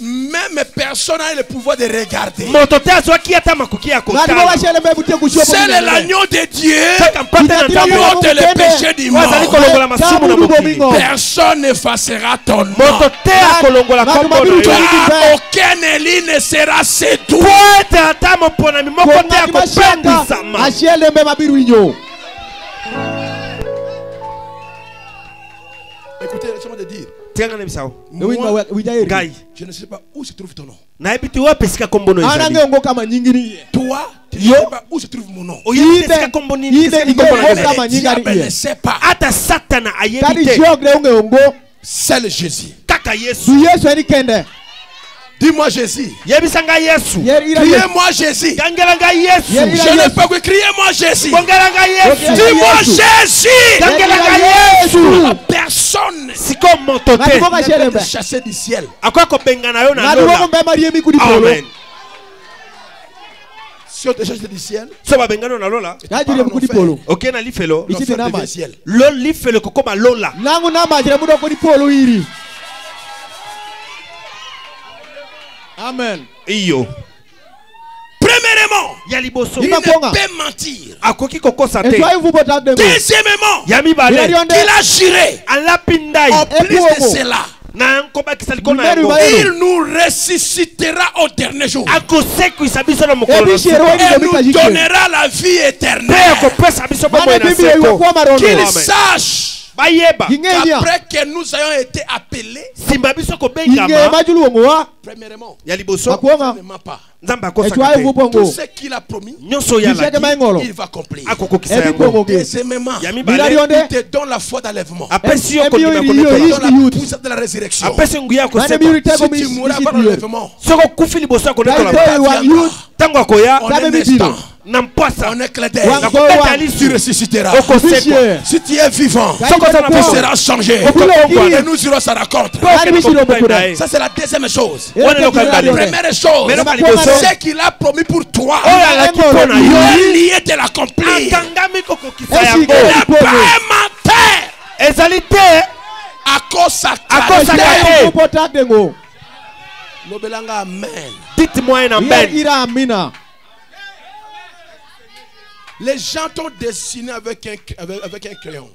même personne n'a le pouvoir de regarder. C'est l'agneau de Dieu qui ôte le péché du monde. Personne n'effacera ton nom. Aucun élit ne sera séduit. Écoutez, laissez-moi te dire. Moi, je ne sais pas où se trouve ton nom. Toi, tu ne sais pas où se trouve mon nom. Je ne sais pas. C'est Jésus. Dis-moi Jésus. Criez-moi Jésus. Je ne peux que crier-moi Jésus. Dis-moi Jésus. Personne ne peut te chasser du ciel. Amen. Si on te chasse du ciel, Amen. Premièrement, il ne peut mentir. Deuxièmement, il a juré. En plus de cela, il nous ressuscitera au dernier jour. Et nous donnera la vie éternelle. Qu'il sache qu'après que nous ayons été appelés, premièrement, il ne ment pas. Tout ce qu'il a promis, il va accomplir. Deuxièmement, il te donne la foi d'enlèvement. Il te donne la puissance de la résurrection. Si tu mourras par l'enlèvement, on est clair d'œil. Tu ressusciteras. Si tu es vivant, tu seras changé. Et nous irons à sa rencontre. Ça c'est la deuxième chose. Première chose, ce qu'il a promis pour toi, il est lié de l'accomplir. Il n'est pas menteur. À cause amen. Dites-moi un amen. Les gens t'ont dessiné avec un crayon.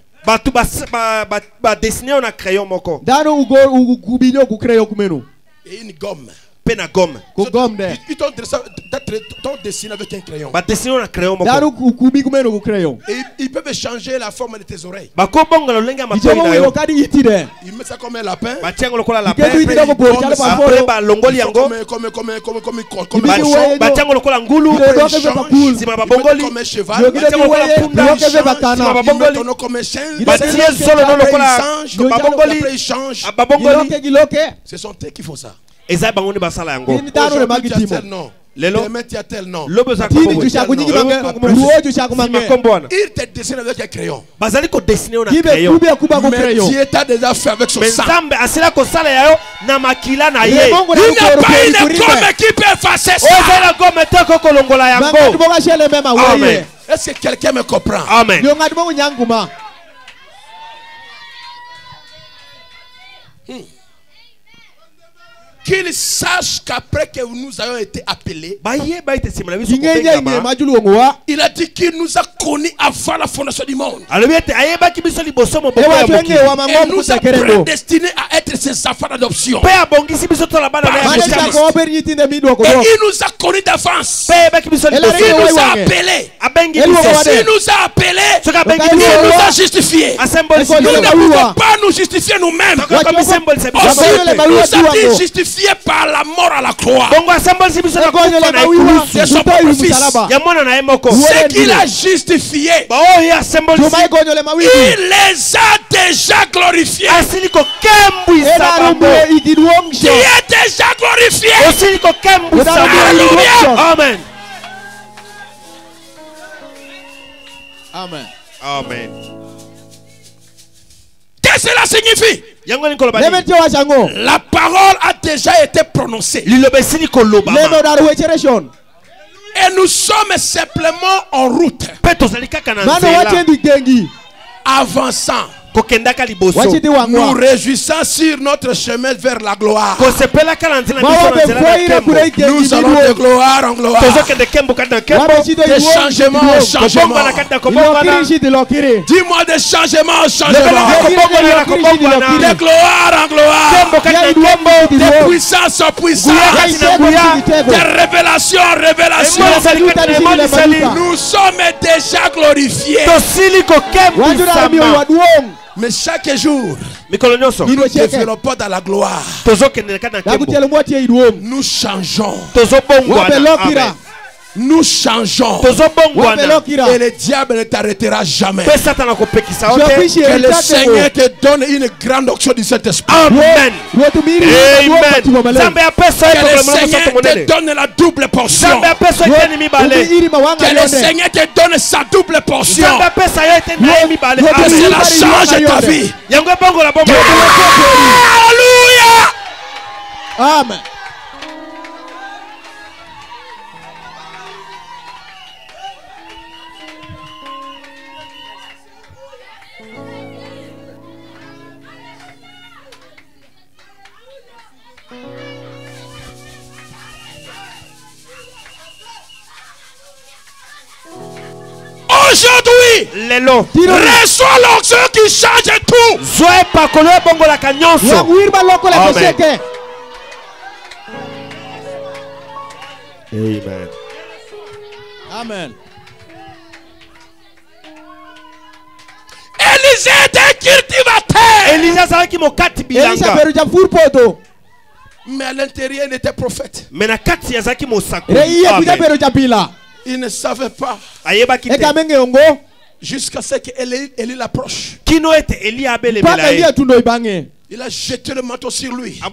Dessiné un crayon moko. Et une gomme. Ils t'ont dessiné avec un crayon. Et ils peuvent changer la forme de tes oreilles. Ils mettent ça comme un lapin. Comme un cheval. Comme un chien. Après ils changent. Ce sont eux qui font ça. Demain tu as tel nom. Il te dessine avec un crayon. Mais Dieu t'a déjà fait avec son sang. Il n'y a pas une gomme qui peut effacer ça. Amen. Est-ce que quelqu'un me comprend? Amen. qu'ils sachent qu'après que nous avons été appelés, il a dit qu'il nous a connus avant la fondation du monde. Et nous a prédestinés à être ses enfants d'adoption. Et il nous a connus d'avance. Il nous a appelés. Il nous a appelés. Il nous a justifiés. Nous ne pouvons pas nous justifier nous-mêmes. Aussi, il nous a dit justifiés par la mort à la croix. C'est son propre fils. Ce qu'il a justifié, il les a déjà glorifiés. Qui est déjà glorifié. Alléluia. Amen. Amen. Amen. Qu'est-ce que cela signifie? La parole a déjà été prononcée. Et nous sommes simplement en route. Avançant. Nous réjouissons sur notre chemin vers la gloire. Nous allons de gloire en gloire, de changement en changement. Dis-moi de changement en changement, de gloire en gloire, de puissance en puissance, de révélation en révélation. Nous sommes déjà glorifiés. Mais chaque jour, nous ne développons pas dans la gloire. Nous changeons. Nous changeons. Et le diable ne t'arrêtera jamais. Que le Seigneur te donne une grande onction du Saint-Esprit. Amen. Que le Seigneur te donne la double portion. Que le Seigneur te donne sa double portion. Que cela change ta vie. Alléluia. Amen. Aujourd'hui, reçois l'onction qui change tout. Amen. Amen. Élisée était cultivateur. Mais à l'intérieur, il était prophète. Il ne savait pas. Jusqu'à ce qu'Élie l'approche. Il a jeté le manteau sur lui. Le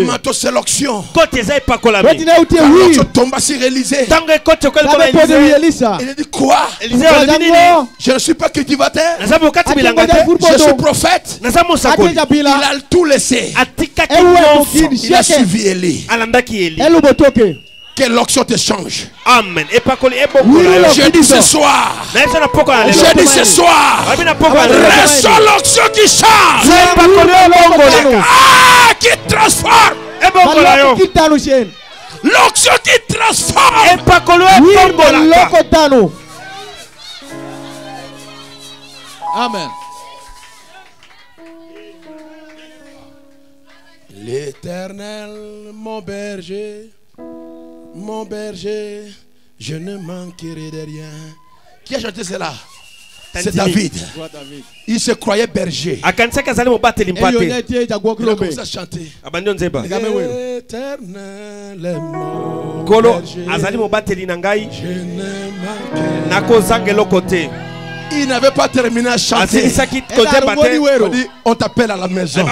manteau, c'est l'onction. L'onction tomba sur Élisée. Il a dit quoi? Je ne suis pas cultivateur. Je suis prophète. Il a tout laissé. Il a suivi Élie. Que l'onction te change. Amen. Je dis ce soir. Je dis ce soir. Reçois l'onction qui change. Ah, qui transforme. L'onction qui transforme. Amen. L'Éternel, mon berger, je ne manquerai de rien. Qui a chanté cela? C'est David. Il se croyait berger. Il a commencé à chanter. L'Éternel, mon berger, je ne manquerai. Il n'avait pas terminé à chanter. On t'appelle à la maison.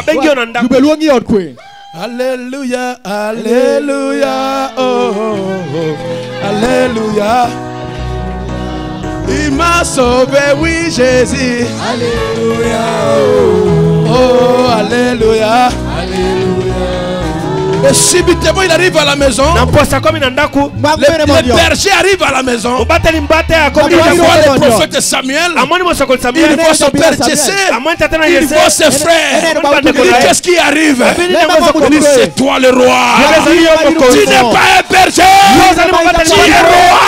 Alléluia, alléluia, oh, oh, oh, alléluia. Il m'a sauvé, oui, Jésus. Alléluia, oh, oh, alléluia. Alléluia. Et subitement il arrive à la maison. Le berger arrive à la maison. Il voit le prophète Samuel. Il voit son père Jessé. Il voit ses frères. Il dit qu'est-ce qui arrive? Il dit c'est toi le roi. Tu n'es pas un berger. Tu es roi.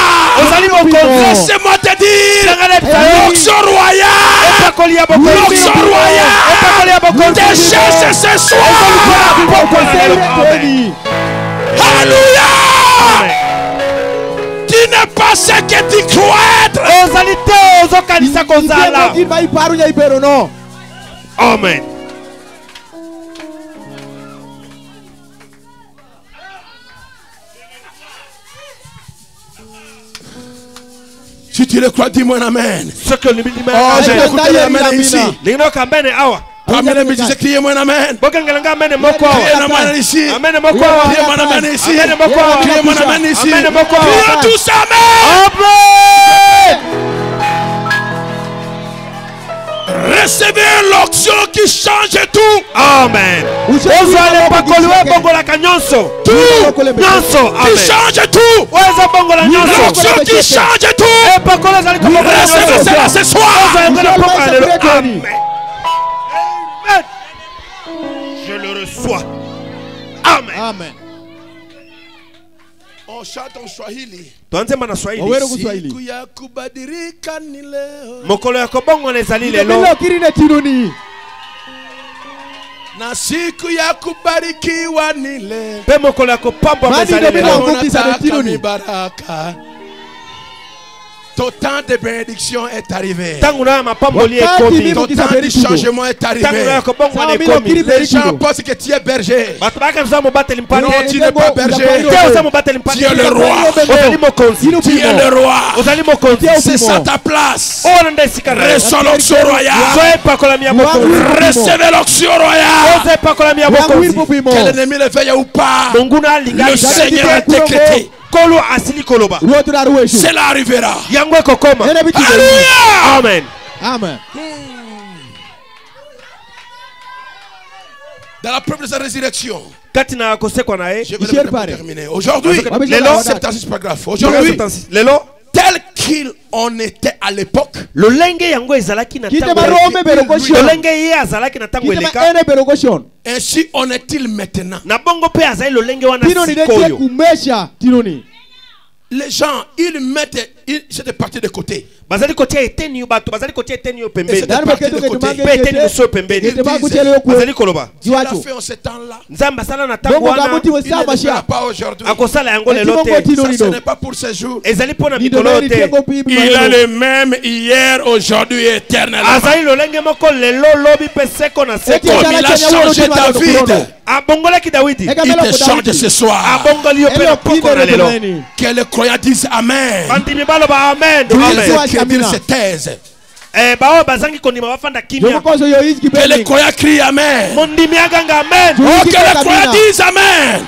Laissez-moi te dire. L'onction royale. L'onction royale. Déchasse ce soir. Alléluia. Tu n'es pas ce que tu crois être. Amen. Si tu le crois, dis-moi un amen. Ce que le oh, j'ai écouté l'amen ici. Parmi les musiciens, criez-moi un amen. Criez-moi un amen ici. Criez-moi un amen ici. Criez-moi un amen ici. Criez tous amen. Recevez l'onction qui change tout. Amen. Tout qui change tout. L'onction qui change tout. Recevez cela ce soir. Amen. Je le reçois. Amen. Amen. On chante en Swahili. Siku ya kubadilika ni leo. Mokolo ya kobongo nezali lelo. Na siku ya kubarikiwa ni leo. Pe mokolo ya kopambwa nezali lelo. Baraka. Ton temps de bénédiction est arrivé. Ton temps de changement est arrivé. Les gens pensent que tu es berger. Non, tu n'es pas berger. Tu es le roi. Tu es le roi. C'est ça ta place. Reçois l'onction royale. Recevez l'onction royale. Que l'ennemi le veuille ou pas, le Seigneur a décrété. Cela arrivera. Alléluia. Amen. Amen. Dans la preuve de sa résurrection, je vais terminer. Aujourd'hui, c'est pas grave. Aujourd'hui, tel qu'il en était à l'époque, ainsi en est-il maintenant. Les gens, ils mettent cette partie de côté. Et cette partie de côté, Dieu l'a fait en ce temps-là. Il ne le pas aujourd'hui. Ce n'est pas pour ce jour. Il est le même hier, aujourd'hui et éternellement. Comme il a changé David, il te change ce soir. Que les croyants disent Amen. Que dire se taise. Que les croyants crient Amen. Oh, que les croyants disent Amen.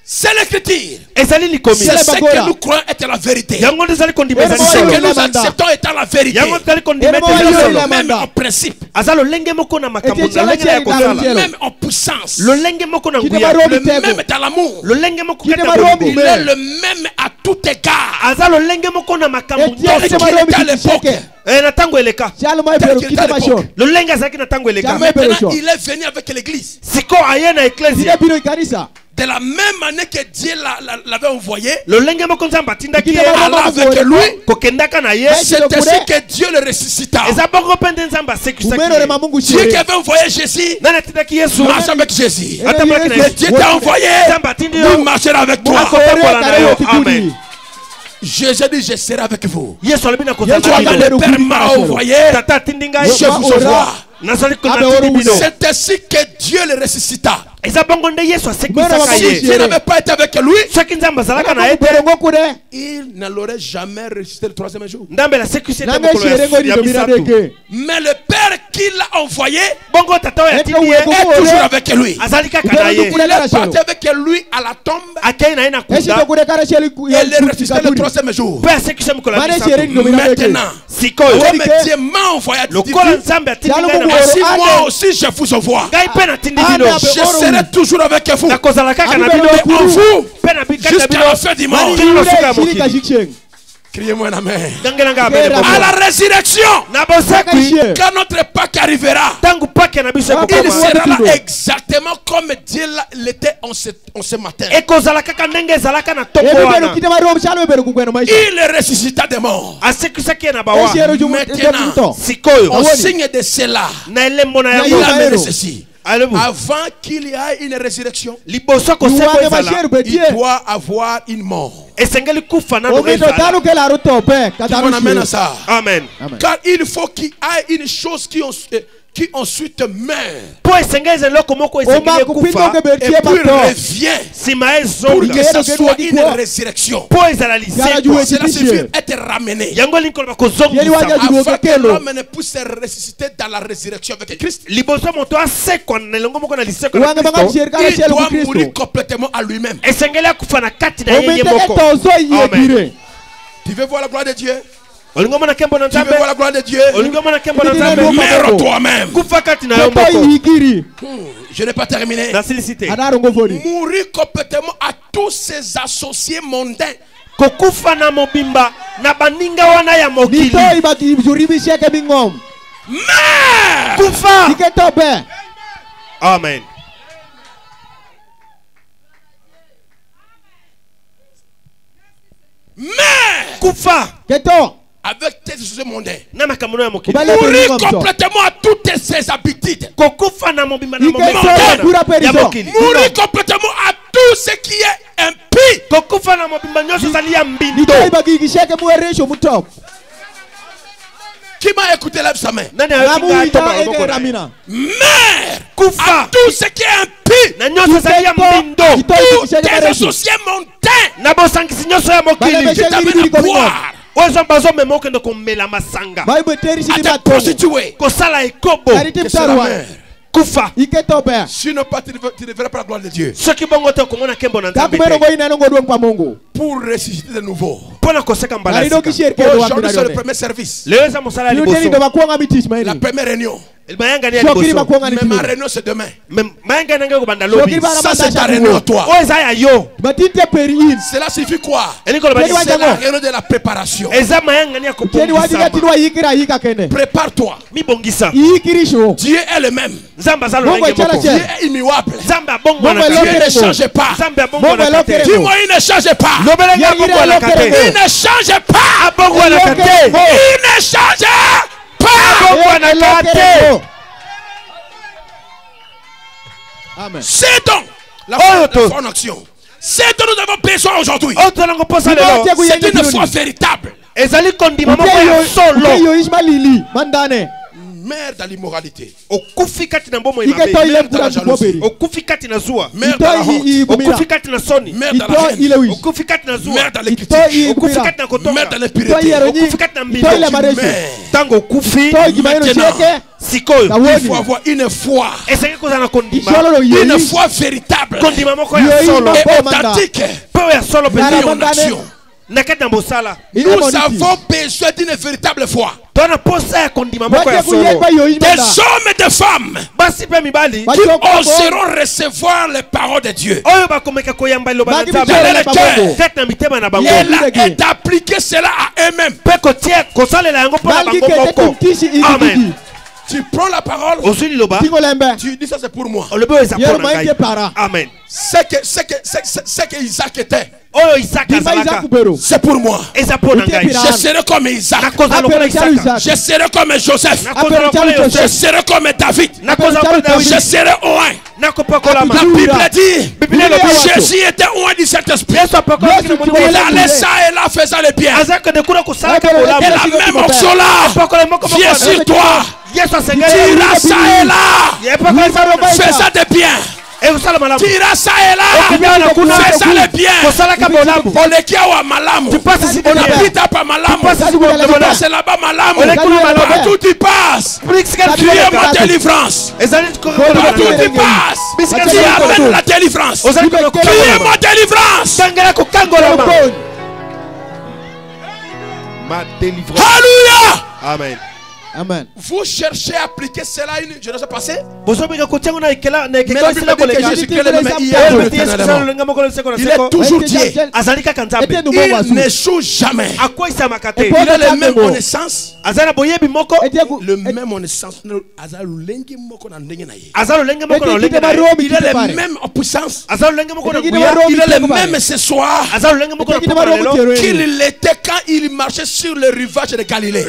C'est l'écriture. C'est ce que nous croyons être la vérité. Ce que nous acceptons étant la vérité. Même en principe. Même en puissance. Le même dans l'amour. Il est le même à tout égard. Tel qu'il était à l'époque. Maintenant il est venu avec l'église. De la même année que Dieu l'avait envoyé, il est allé avec lui. C'est ainsi que Dieu le ressuscita. Dieu qui avait envoyé Jésus marche avec Jésus. Et Dieu t'a envoyé, nous marcherons avec toi. Amen. Jésus dit je serai avec vous. Le Père m'a envoyé, je vous envoie. C'est ainsi que Dieu le ressuscita. Si je n'avais pas été avec lui, il ne l'aurait jamais ressuscité le troisième jour. Mais le Père qui l'a envoyé est toujours avec lui. Il est parti avec lui à la tombe et il est ressuscité le troisième jour. Maintenant, comme Dieu m'a envoyé à si moi aussi je vous envoie, je serai toujours avec vous. Et en vous, jusqu'à la fin du monde. Criez-moi un amen. À la résurrection, quand notre Pâques arrivera, il sera là exactement comme Dieu l'était en ce matin. Il ressuscita des morts. Maintenant, au signe de cela, il amène ceci. Avant qu'il y ait une résurrection, il doit avoir une mort. On amène à ça. Amen. Car il faut qu'il y ait une chose qui ensuite meurt et puis revient pour que ce soit une résurrection. Cela signifie être ramené afin que l'homme ne puisse ressusciter dans la résurrection avec Christ. Il doit mourir complètement à lui-même. Tu veux voir la gloire de Dieu? Tu veux voir la gloire de Dieu? Meurs toi-même. Je n'ai pas terminé. Mourir complètement à tous ses associés mondains. Amen. Avec tes associés mondains. Mourir complètement à toutes ses habitudes. Mourir complètement à tout ce qui est impie. Qui m'a écouté, lève sa main. Mère à tout ce qui est impie. Tous tes associés mondains qui t'amènent à boire, à te prostituer, que c'est la mère. Sinon pas, tu ne verras pas la gloire de Dieu. Pour ressusciter de nouveau. Aujourd'hui c'est le premier service. La première réunion. Mais ma réunion c'est demain. Ça c'est ta réunion toi. Cela signifie quoi? C'est la réunion de la préparation. Prépare-toi. Dieu est le même. Dieu est immuable. Dieu ne change pas. Dis-moi, il ne change pas. Il ne change pas. Il ne change pas. C'est donc la foi en action. C'est dont nous avons besoin aujourd'hui. C'est une foi véritable. Mère dans l'immoralité, mère dans la jalousie, mère dans la honte, mère dans la haine, mère dans les critiques, mère dans l'impureté, maintenant, il faut avoir une foi véritable et authentique en action. Nous avons besoin d'une véritable foi. Des hommes et des femmes qui oseront recevoir les paroles de Dieu et d'appliquer cela à eux-mêmes. Amen. Tu prends la parole, tu dis ça c'est pour moi. Amen. Ce que Isaac était, c'est pour moi. Je serai comme Isaac. Je serai comme Joseph. Je serai comme David. Je serai oint. La Bible dit Jésus était oint du Saint-Esprit. Il allait ça et là faisant le bien. Et la même option là vient sur toi. Tu iras ça et là faisant des biens. Tira ça et là. Fais ça le bien. Tu passes ici, on habite à Malam. Tu passes là-bas Malam. Partout tu passes. Tu es ma délivrance. Partout tu passes. Tu amènes la délivrance. Tu es ma délivrance. Ma délivrance. Alléluia. Amen. Amen. Vous cherchez à appliquer cela à une génération passée. Mais la Bible dit que Jésus-Christ est le même hier, il est toujours Dieu. Il n'échoue jamais. Il est le même en essence. Le même en essence. Il est le même en puissance. Il est le même ce soir qu'il était quand il marchait sur le rivage de Galilée.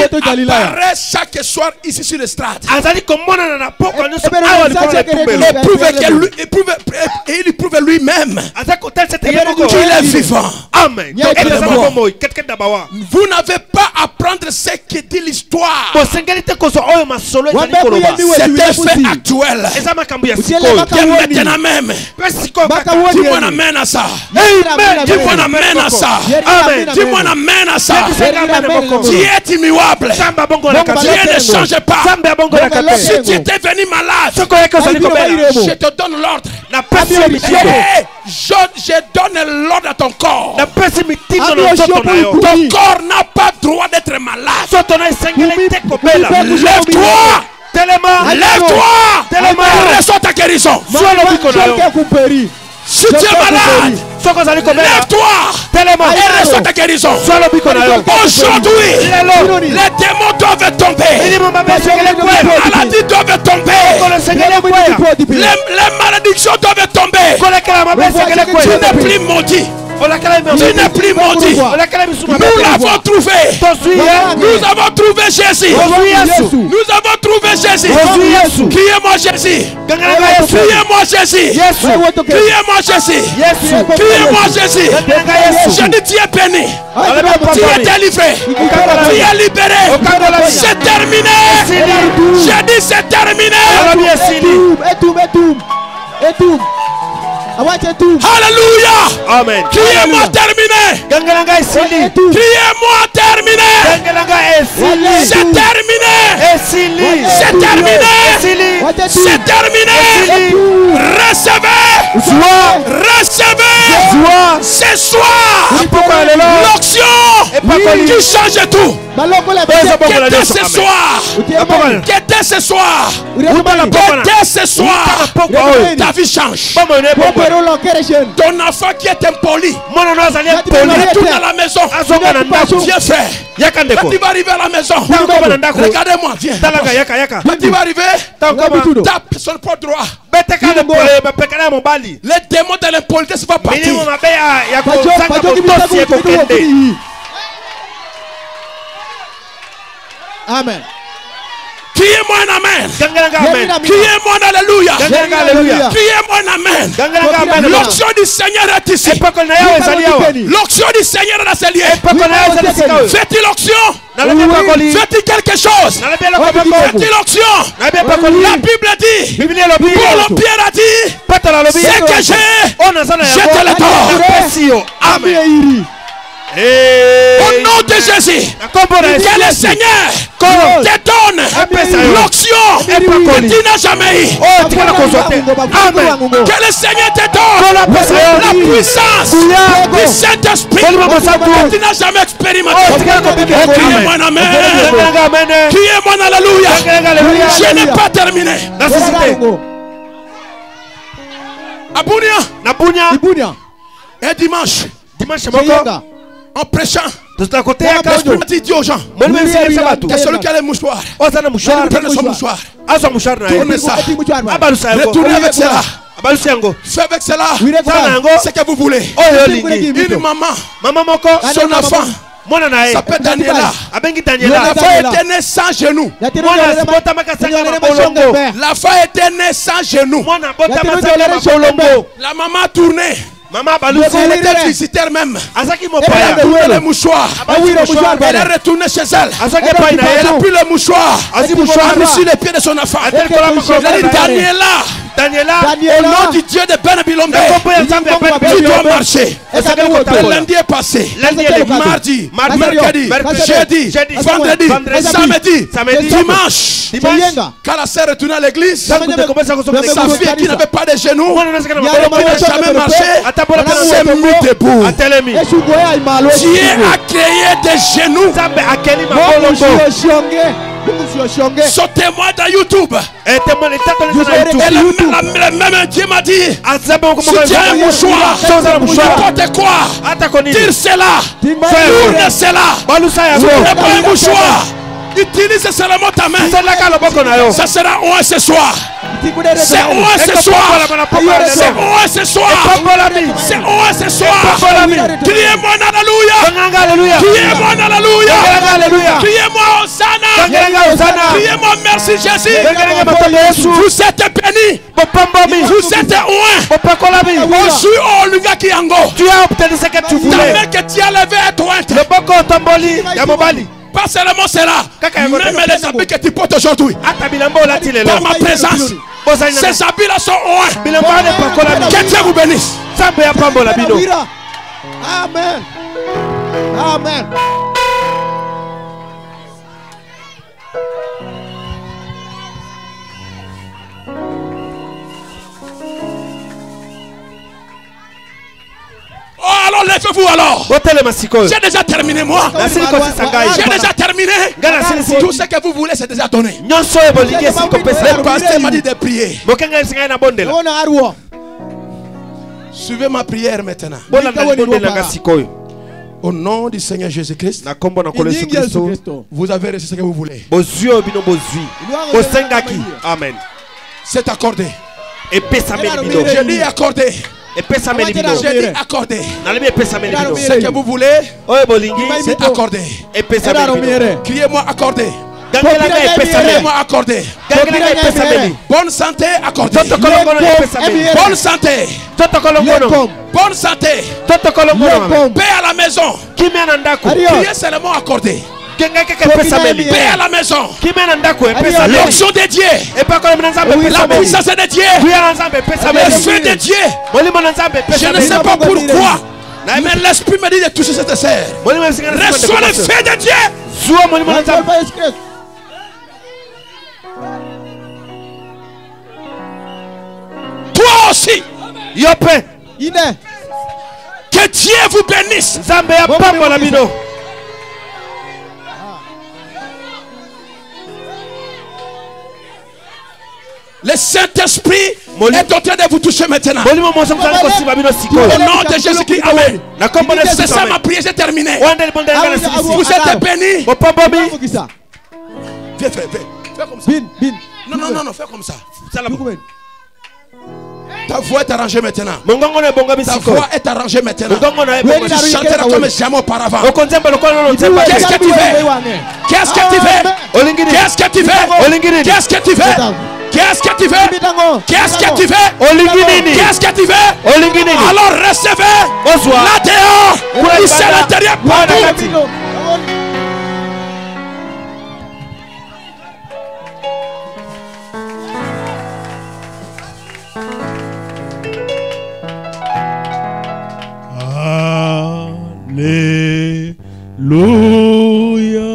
Il apparaît chaque soir ici sur le stade. Il prouve lui-même qu'il est vivant. Amen. Vous n'avez pas à prendre ce que dit l'histoire. C'est un fait actuel. Maintenant même. Dis-moi amène à ça. Dis-moi amène à ça. Dis-moi amène à ça. Tu es immuable. Dieu ne change pas. Si tu étais venu malade, je te donne l'ordre. Je donne l'ordre à ton corps. Ton corps n'a pas droit d'être malade. Lève-toi. Lève-toi. Reçois ta guérison. Si tu es malade, lève-toi et reçois ta guérison. Aujourd'hui, les démons doivent tomber. Les maladies doivent tomber. Les malédictions doivent tomber. Tu n'es plus maudit. Tu n'es plus maudit. Nous l'avons trouvé. Nous avons trouvé Jésus. Nous avons trouvé Jésus. Criez-moi Jésus. Criez-moi Jésus. Criez-moi Jésus. Criez-moi Jésus. Je dis tu es béni. Tu es délivré. Tu es libéré. C'est terminé. Je dis c'est terminé. Alléluia. Amen. Criez-moi terminé. Criez-moi terminé. C'est terminé. C'est terminé. C'est terminé. Recevez. Recevez. Ce soir. L'onction qui change tout. Qu'était ce soir? Qu'était ce soir? Qu'était ce soir? Ta vie change. Ton enfant qui est impoli, retourne à la maison. Viens frère. Quand tu vas arriver à la maison, regardez-moi, viens. Quand tu vas arriver, tape sur le port droit. Les démons de l'impolitesse vont partir. Amen. Criez-moi un amen. Criez-moi un alléluia. Criez-moi un amen. L'onction du Seigneur est ici. L'onction du Seigneur est liée. Fais-tu l'onction? Fais-tu quelque chose? Fais-tu l'onction? La Bible dit, Paul Pierre a dit, c'est que j'ai, je te le donne. Amen. Au nom de Jésus, que le Seigneur te donne l'onction que tu n'as jamais eu. Amen. Que le Seigneur te donne la puissance du Saint-Esprit que tu n'as jamais expérimenté. Criez-moi un amen. Criez-moi un alléluia. Je n'ai pas terminé. Abounia. Et dimanche, en prêchant, l'esprit dit aux gens, que celui qui a les mouchoirs, prenez son mouchoir, tournez ça, retournez avec cela, faites avec cela ce que vous voulez. Une maman, son enfant s'appelle Daniela. L'enfant était né sans genoux. L'enfant était né sans genoux. La maman tournait. Maman elle était visitaire même. Elle a pris le mouchoir. Elle est retournée chez elle. Elle a pris le mouchoir. Elle a mis sur les pieds de son enfant. Elle a dit Daniela, au nom du Dieu de Ben Bilombe, tu dois marcher. Le lundi est passé. Mardi, mercredi, jeudi, vendredi, samedi, dimanche. Quand la sœur est retournée à l'église, sa fille qui n'avait pas de genoux, qui n'a jamais marché, s'est mise debout. Dieu a créé des genoux. Sautez-moi dans YouTube. Et le même Dieu m'a dit, si tu as un mouchoir, n'importe quoi, tire cela, tourne cela. Si tu n'as pas un mouchoir, utilise seulement ta main. Ça sera où ce soir. C'est où ce soir. C'est où ce soir. C'est où ce soir. Criez-moi alléluia. Criez-moi alléluia. Criez-moi Hosanna. Criez-moi merci Jésus. Vous êtes bénis. Vous êtes ouin. Aujourd'hui, qui ango. Tu as obtenu ce que tu voulais. Ta main que tu as levée est ointe. Pas seulement cela, même les habits que tu portes aujourd'hui, par ma présence, ces habits-là sont ouins. Que Dieu vous bénisse. Amen. Amen. Oh, alors lèvez-vous alors. J'ai déjà terminé moi. J'ai déjà terminé. Tout ce que vous voulez c'est déjà donné. Le pasteur m'a dit de prier. Suivez ma prière maintenant. Au nom du Seigneur Jésus-Christ, vous avez reçu ce que vous voulez. Amen. C'est accordé. Je dis accordé. J'ai dit accordé. Ce que vous voulez, c'est accordé. Criez-moi accordé. Criez-moi accordé. Bonne santé accordé. Bonne santé. Bonne santé. Paix à la maison. Criez seulement accordé. Paix à la maison. L'onction de Dieu. La puissance de Dieu. Le feu de Dieu. Je ne sais pas pourquoi, mais l'esprit me dit de toucher cette sœur. Reçois le feu de Dieu. Toi aussi. Que Dieu vous bénisse. Le Saint-Esprit est en train de vous toucher maintenant. Au nom de Jésus-Christ, amen. C'est ça ma prière, j'ai terminé. Vous êtes bénis. Viens, fais comme ça. Non, fais comme ça. Ta voix est arrangée maintenant. Ta voix est arrangée maintenant. Tu chanteras comme jamais auparavant. Qu'est-ce que tu fais? Qu'est-ce que tu fais? Qu'est-ce que tu fais? Qu'est-ce que tu fais? Qu'est-ce que tu fais? Qu'est-ce que tu fais? Qu'est-ce que tu fais? Alors recevez là dehors. Ici à l'intérieur partout. Alléluia.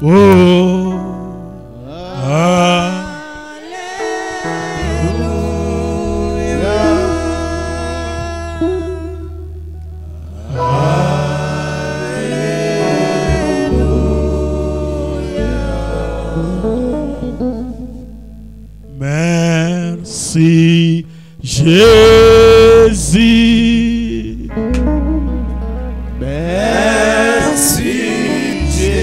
Oh, merci Jésus. Merci Jésus.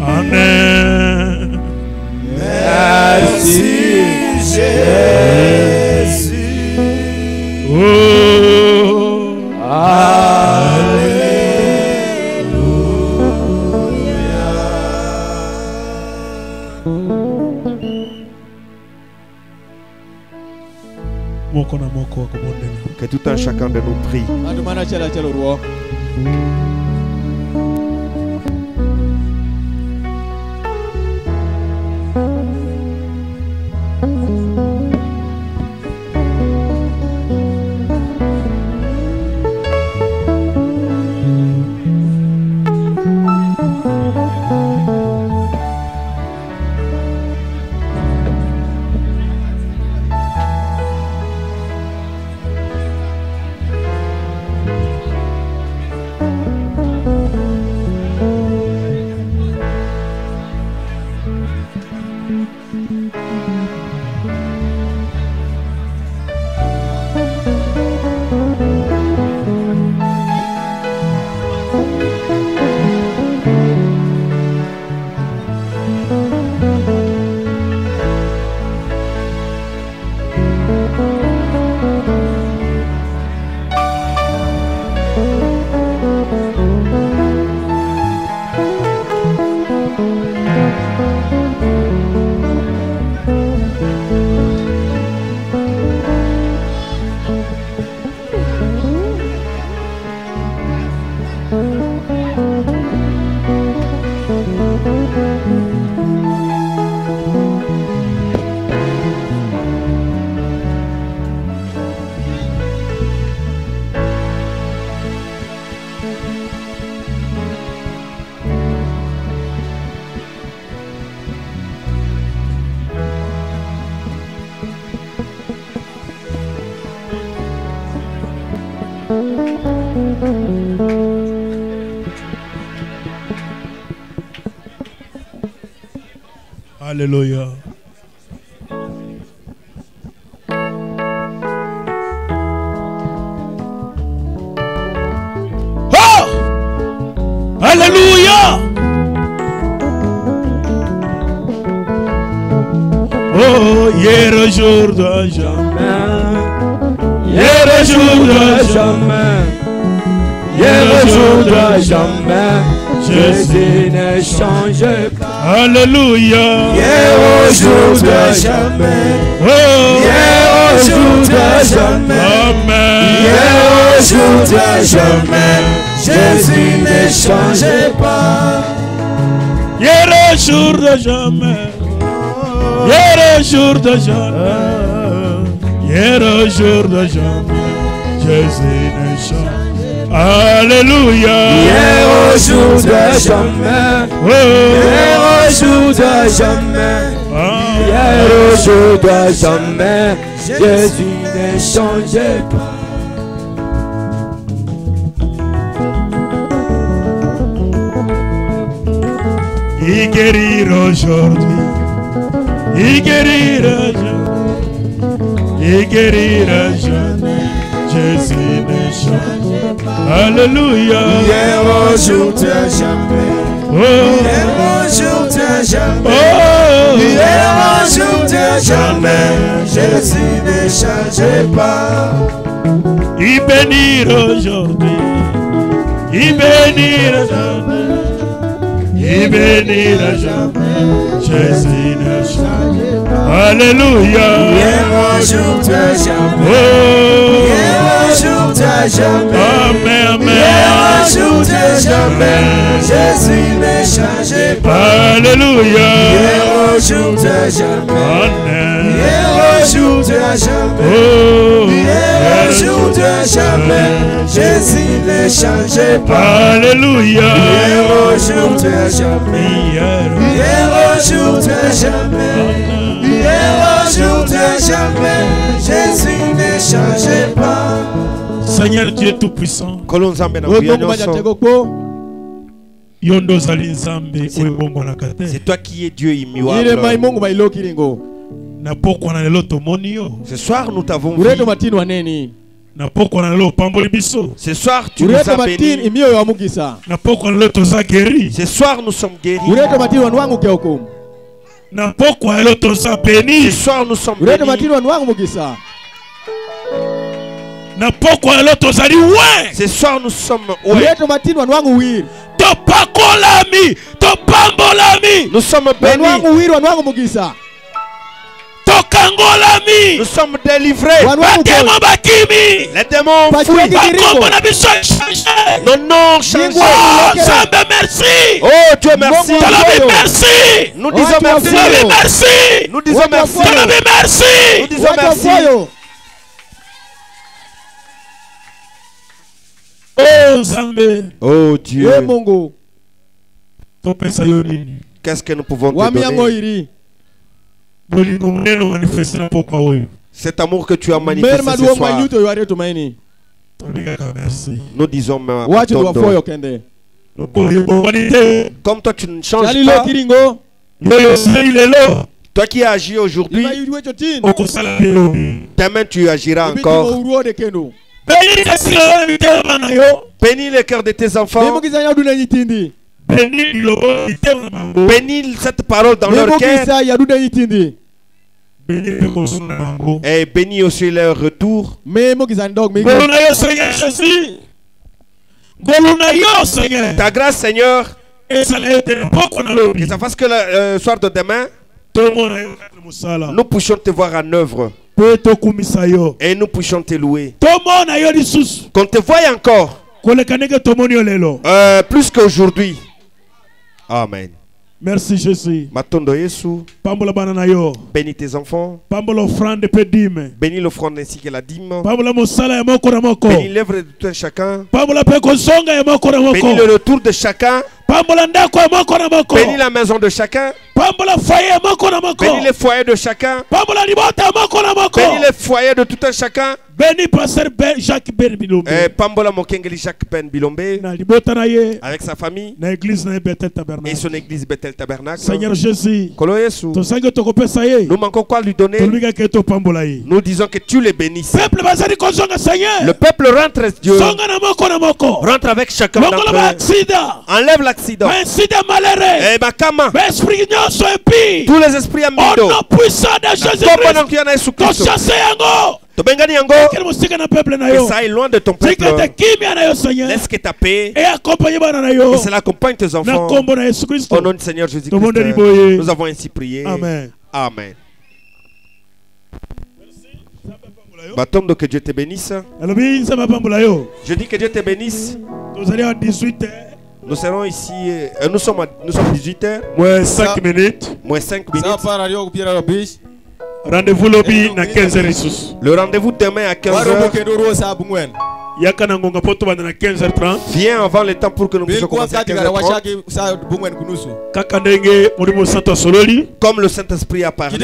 Amen. Merci Jésus. Oh, alléluia. Que tout un chacun de nous prie. Alléluia. Oh! Alléluia. Oh, hier au jour de jamais. Hier au jour de jamais. Hier au jour de jamais. Jésus ne change pas. Alléluia. Hier au jour de jamais. Oh. Hier au jour de jamais. Amen. Hier au jour de jamais. Jésus ne change pas. Hier au jour de jamais. Hier au jour de jamais. Hier au jour de jamais. Jésus ne change pas. Alléluia. Hier au jour de jamais. Hier au jour de jamais. Hier au jour de jamais. Jésus ne change pas. Il guérit aujourd'hui. Il guérira jamais. Il guérira jamais. Jésus ne change pas. Alléluia. Hier au jour de jamais. Oh. Hier au jour de jamais. Oh. Hier au jour de jamais. Jésus ne change pas. Il bénira aujourd'hui. Il bénira jamais. Il bénira jamais. Jésus ne change pas. Alléluia. Hier au jour de jamais. Oh. Hier au jour de jamais. Amen, amen. Hier au jour de jamais. Jésus ne change pas. Alléluia. Hier au jour de jamais. Amen. Hier au jour de jamais. Oh. Hier au jour de jamais. Jésus ne change pas. Alléluia. Hier au jour de jamais. Hier au jour de jamais. Hier au jour de jamais. Jésus ne change pas. Seigneur Dieu Tout-Puissant. C'est toi qui es Dieu immuable. Ce soir nous t'avons vu. Ce soir tu nous as bénis. Ce soir nous sommes guéris. Ce soir nous sommes bénis. Ce soir nous sommes topakolami, topambolami. Nous sommes bénis. Tokangolami. Nous sommes délivrés. Les démons fuient. Nos noms changés. Oh, Zambé, merci. Oh Dieu, merci. Merci. Nous disons merci. Merci. Nous disons merci. Merci. Nous disons merci. Oh Zambé. Oh Dieu. Qu'est-ce que nous pouvons te donner? Cet amour que tu as manifesté ce soir. Nous disons merci. Comme toi tu ne changes pas. Toi qui as agi aujourd'hui, demain tu agiras encore. Bénis le cœur de tes enfants. Bénis cette parole dans leur cœur. Et bénis aussi leur retour. Ta grâce, Seigneur, que ça fasse que le soir de demain, nous puissions te voir en œuvre. Et nous puissions te louer. Qu'on te voie encore. Plus qu'aujourd'hui. Amen. Merci Jésus. Matondo Yesu. Pambola banana yo. Bénis tes enfants. Pambola offrande pe dîme. Bénis l'offrande ainsi que la dîme. Pambola mosala ya moko na moko. Bénis l'œuvre de tout un chacun. Pambola pe kozonga ya moko na moko. Bénis le retour de chacun. Pambola ndako ya moko na moko. Bénis la maison de chacun. Pambola foyer ya moko na moko. Bénis les foyers de chacun. Pambola libota ya moko na moko. Bénis les foyers de tout un chacun. Bénis pasteur Jacques Ben Bilombe. Pambola Mokengeli Jacques Ben Bilombe. Na libota na ye. Avec sa famille. Na église na Bethel Tabernacle. Et son église Bethel Tabernacle. Seigneur Jésus. Kolo Yesu. To sango to kopesa ye. Nous manquons quoi lui donner? Nous disons que tu les bénisses. Le peuple rentre, Dieu. Rentre avec chacun d'entre eux. Enlève l'accident. Et Bakama. Tous les esprits amido. Que ça est loin de ton peuple. Laisse que ta paix et cela accompagne tes enfants. Au nom du Seigneur Jésus-Christ, nous avons ainsi prié. Amen. Amen. Baptême, que Dieu te bénisse. Je dis que Dieu te bénisse. Nous serons ici. Nous sommes 18h. Moins 5 minutes. Moins 5 minutes. Rendez-vous lobby na 15h. Le rendez-vous demain à 15h. Viens avant le temps pour que nous puissions commencer à 15h30. Comme le Saint-Esprit a parlé.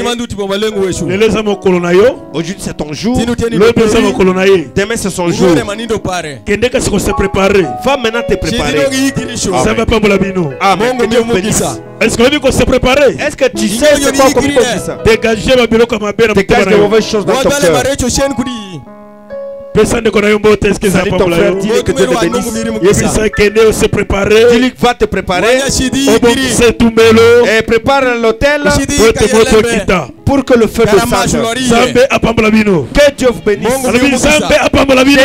Aujourd'hui c'est ton jour. Demain c'est son jour. Va maintenant te préparer. Amen. Que Dieu vous bénisse. Est-ce que se préparer? Est-ce que tu sais c'est quoi comme ça? Dégagez ma bureau comme un bébé. Dégage de mauvaises choses dans ton cœur. Personne ne connaît un mot. Est-ce que ça va pas? Dis-lui que Dieu te bénisse. Se préparer. Dis-lui va te préparer. Et prépare l'hôtel pour que le feu descende. Que Dieu vous bénisse. J'ai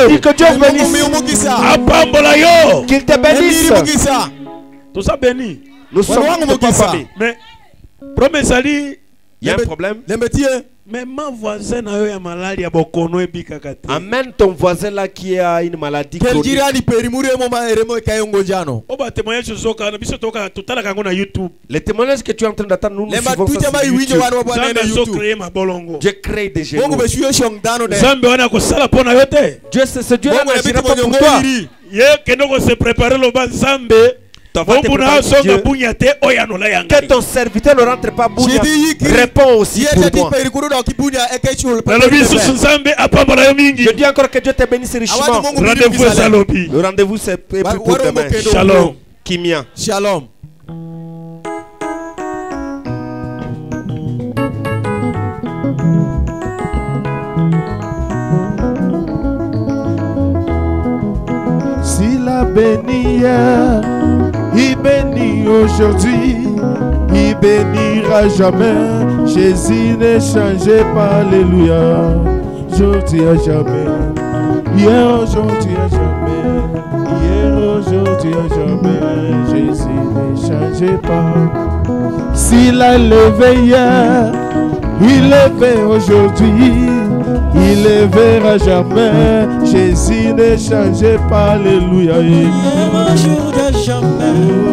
dit que Dieu vous bénisse. Qu'il te bénisse. Tout ça béni. Nous sommes pas famille. Mais promesse ali. Il y a un problème. Mais mon voisin a eu une maladie à Bokono et Bikakate. Amène ton voisin là qui a une maladie chronique. Les témoignages que tu es en train d'attendre, nous suivons ça sur YouTube. Dieu crée des génies. Dieu c'est ce Dieu là n'agira pas pour toi. Que ton serviteur ne rentre pas Bounia. Réponds aussi pour moi. Je dis encore que Dieu te bénisse richement. Le rendez-vous c'est pour demain. Shalom. Kimia. Shalom. S'il a béni hier, il bénit aujourd'hui, il bénira jamais. Jésus n'est changé pas, alléluia. Aujourd'hui à jamais, hier, aujourd'hui à jamais, hier, aujourd'hui à jamais. changeait pas. S'il a levé hier, il levait aujourd'hui, il levera jamais. Jésus ne changeait pas. Alléluia. Jour de jamais.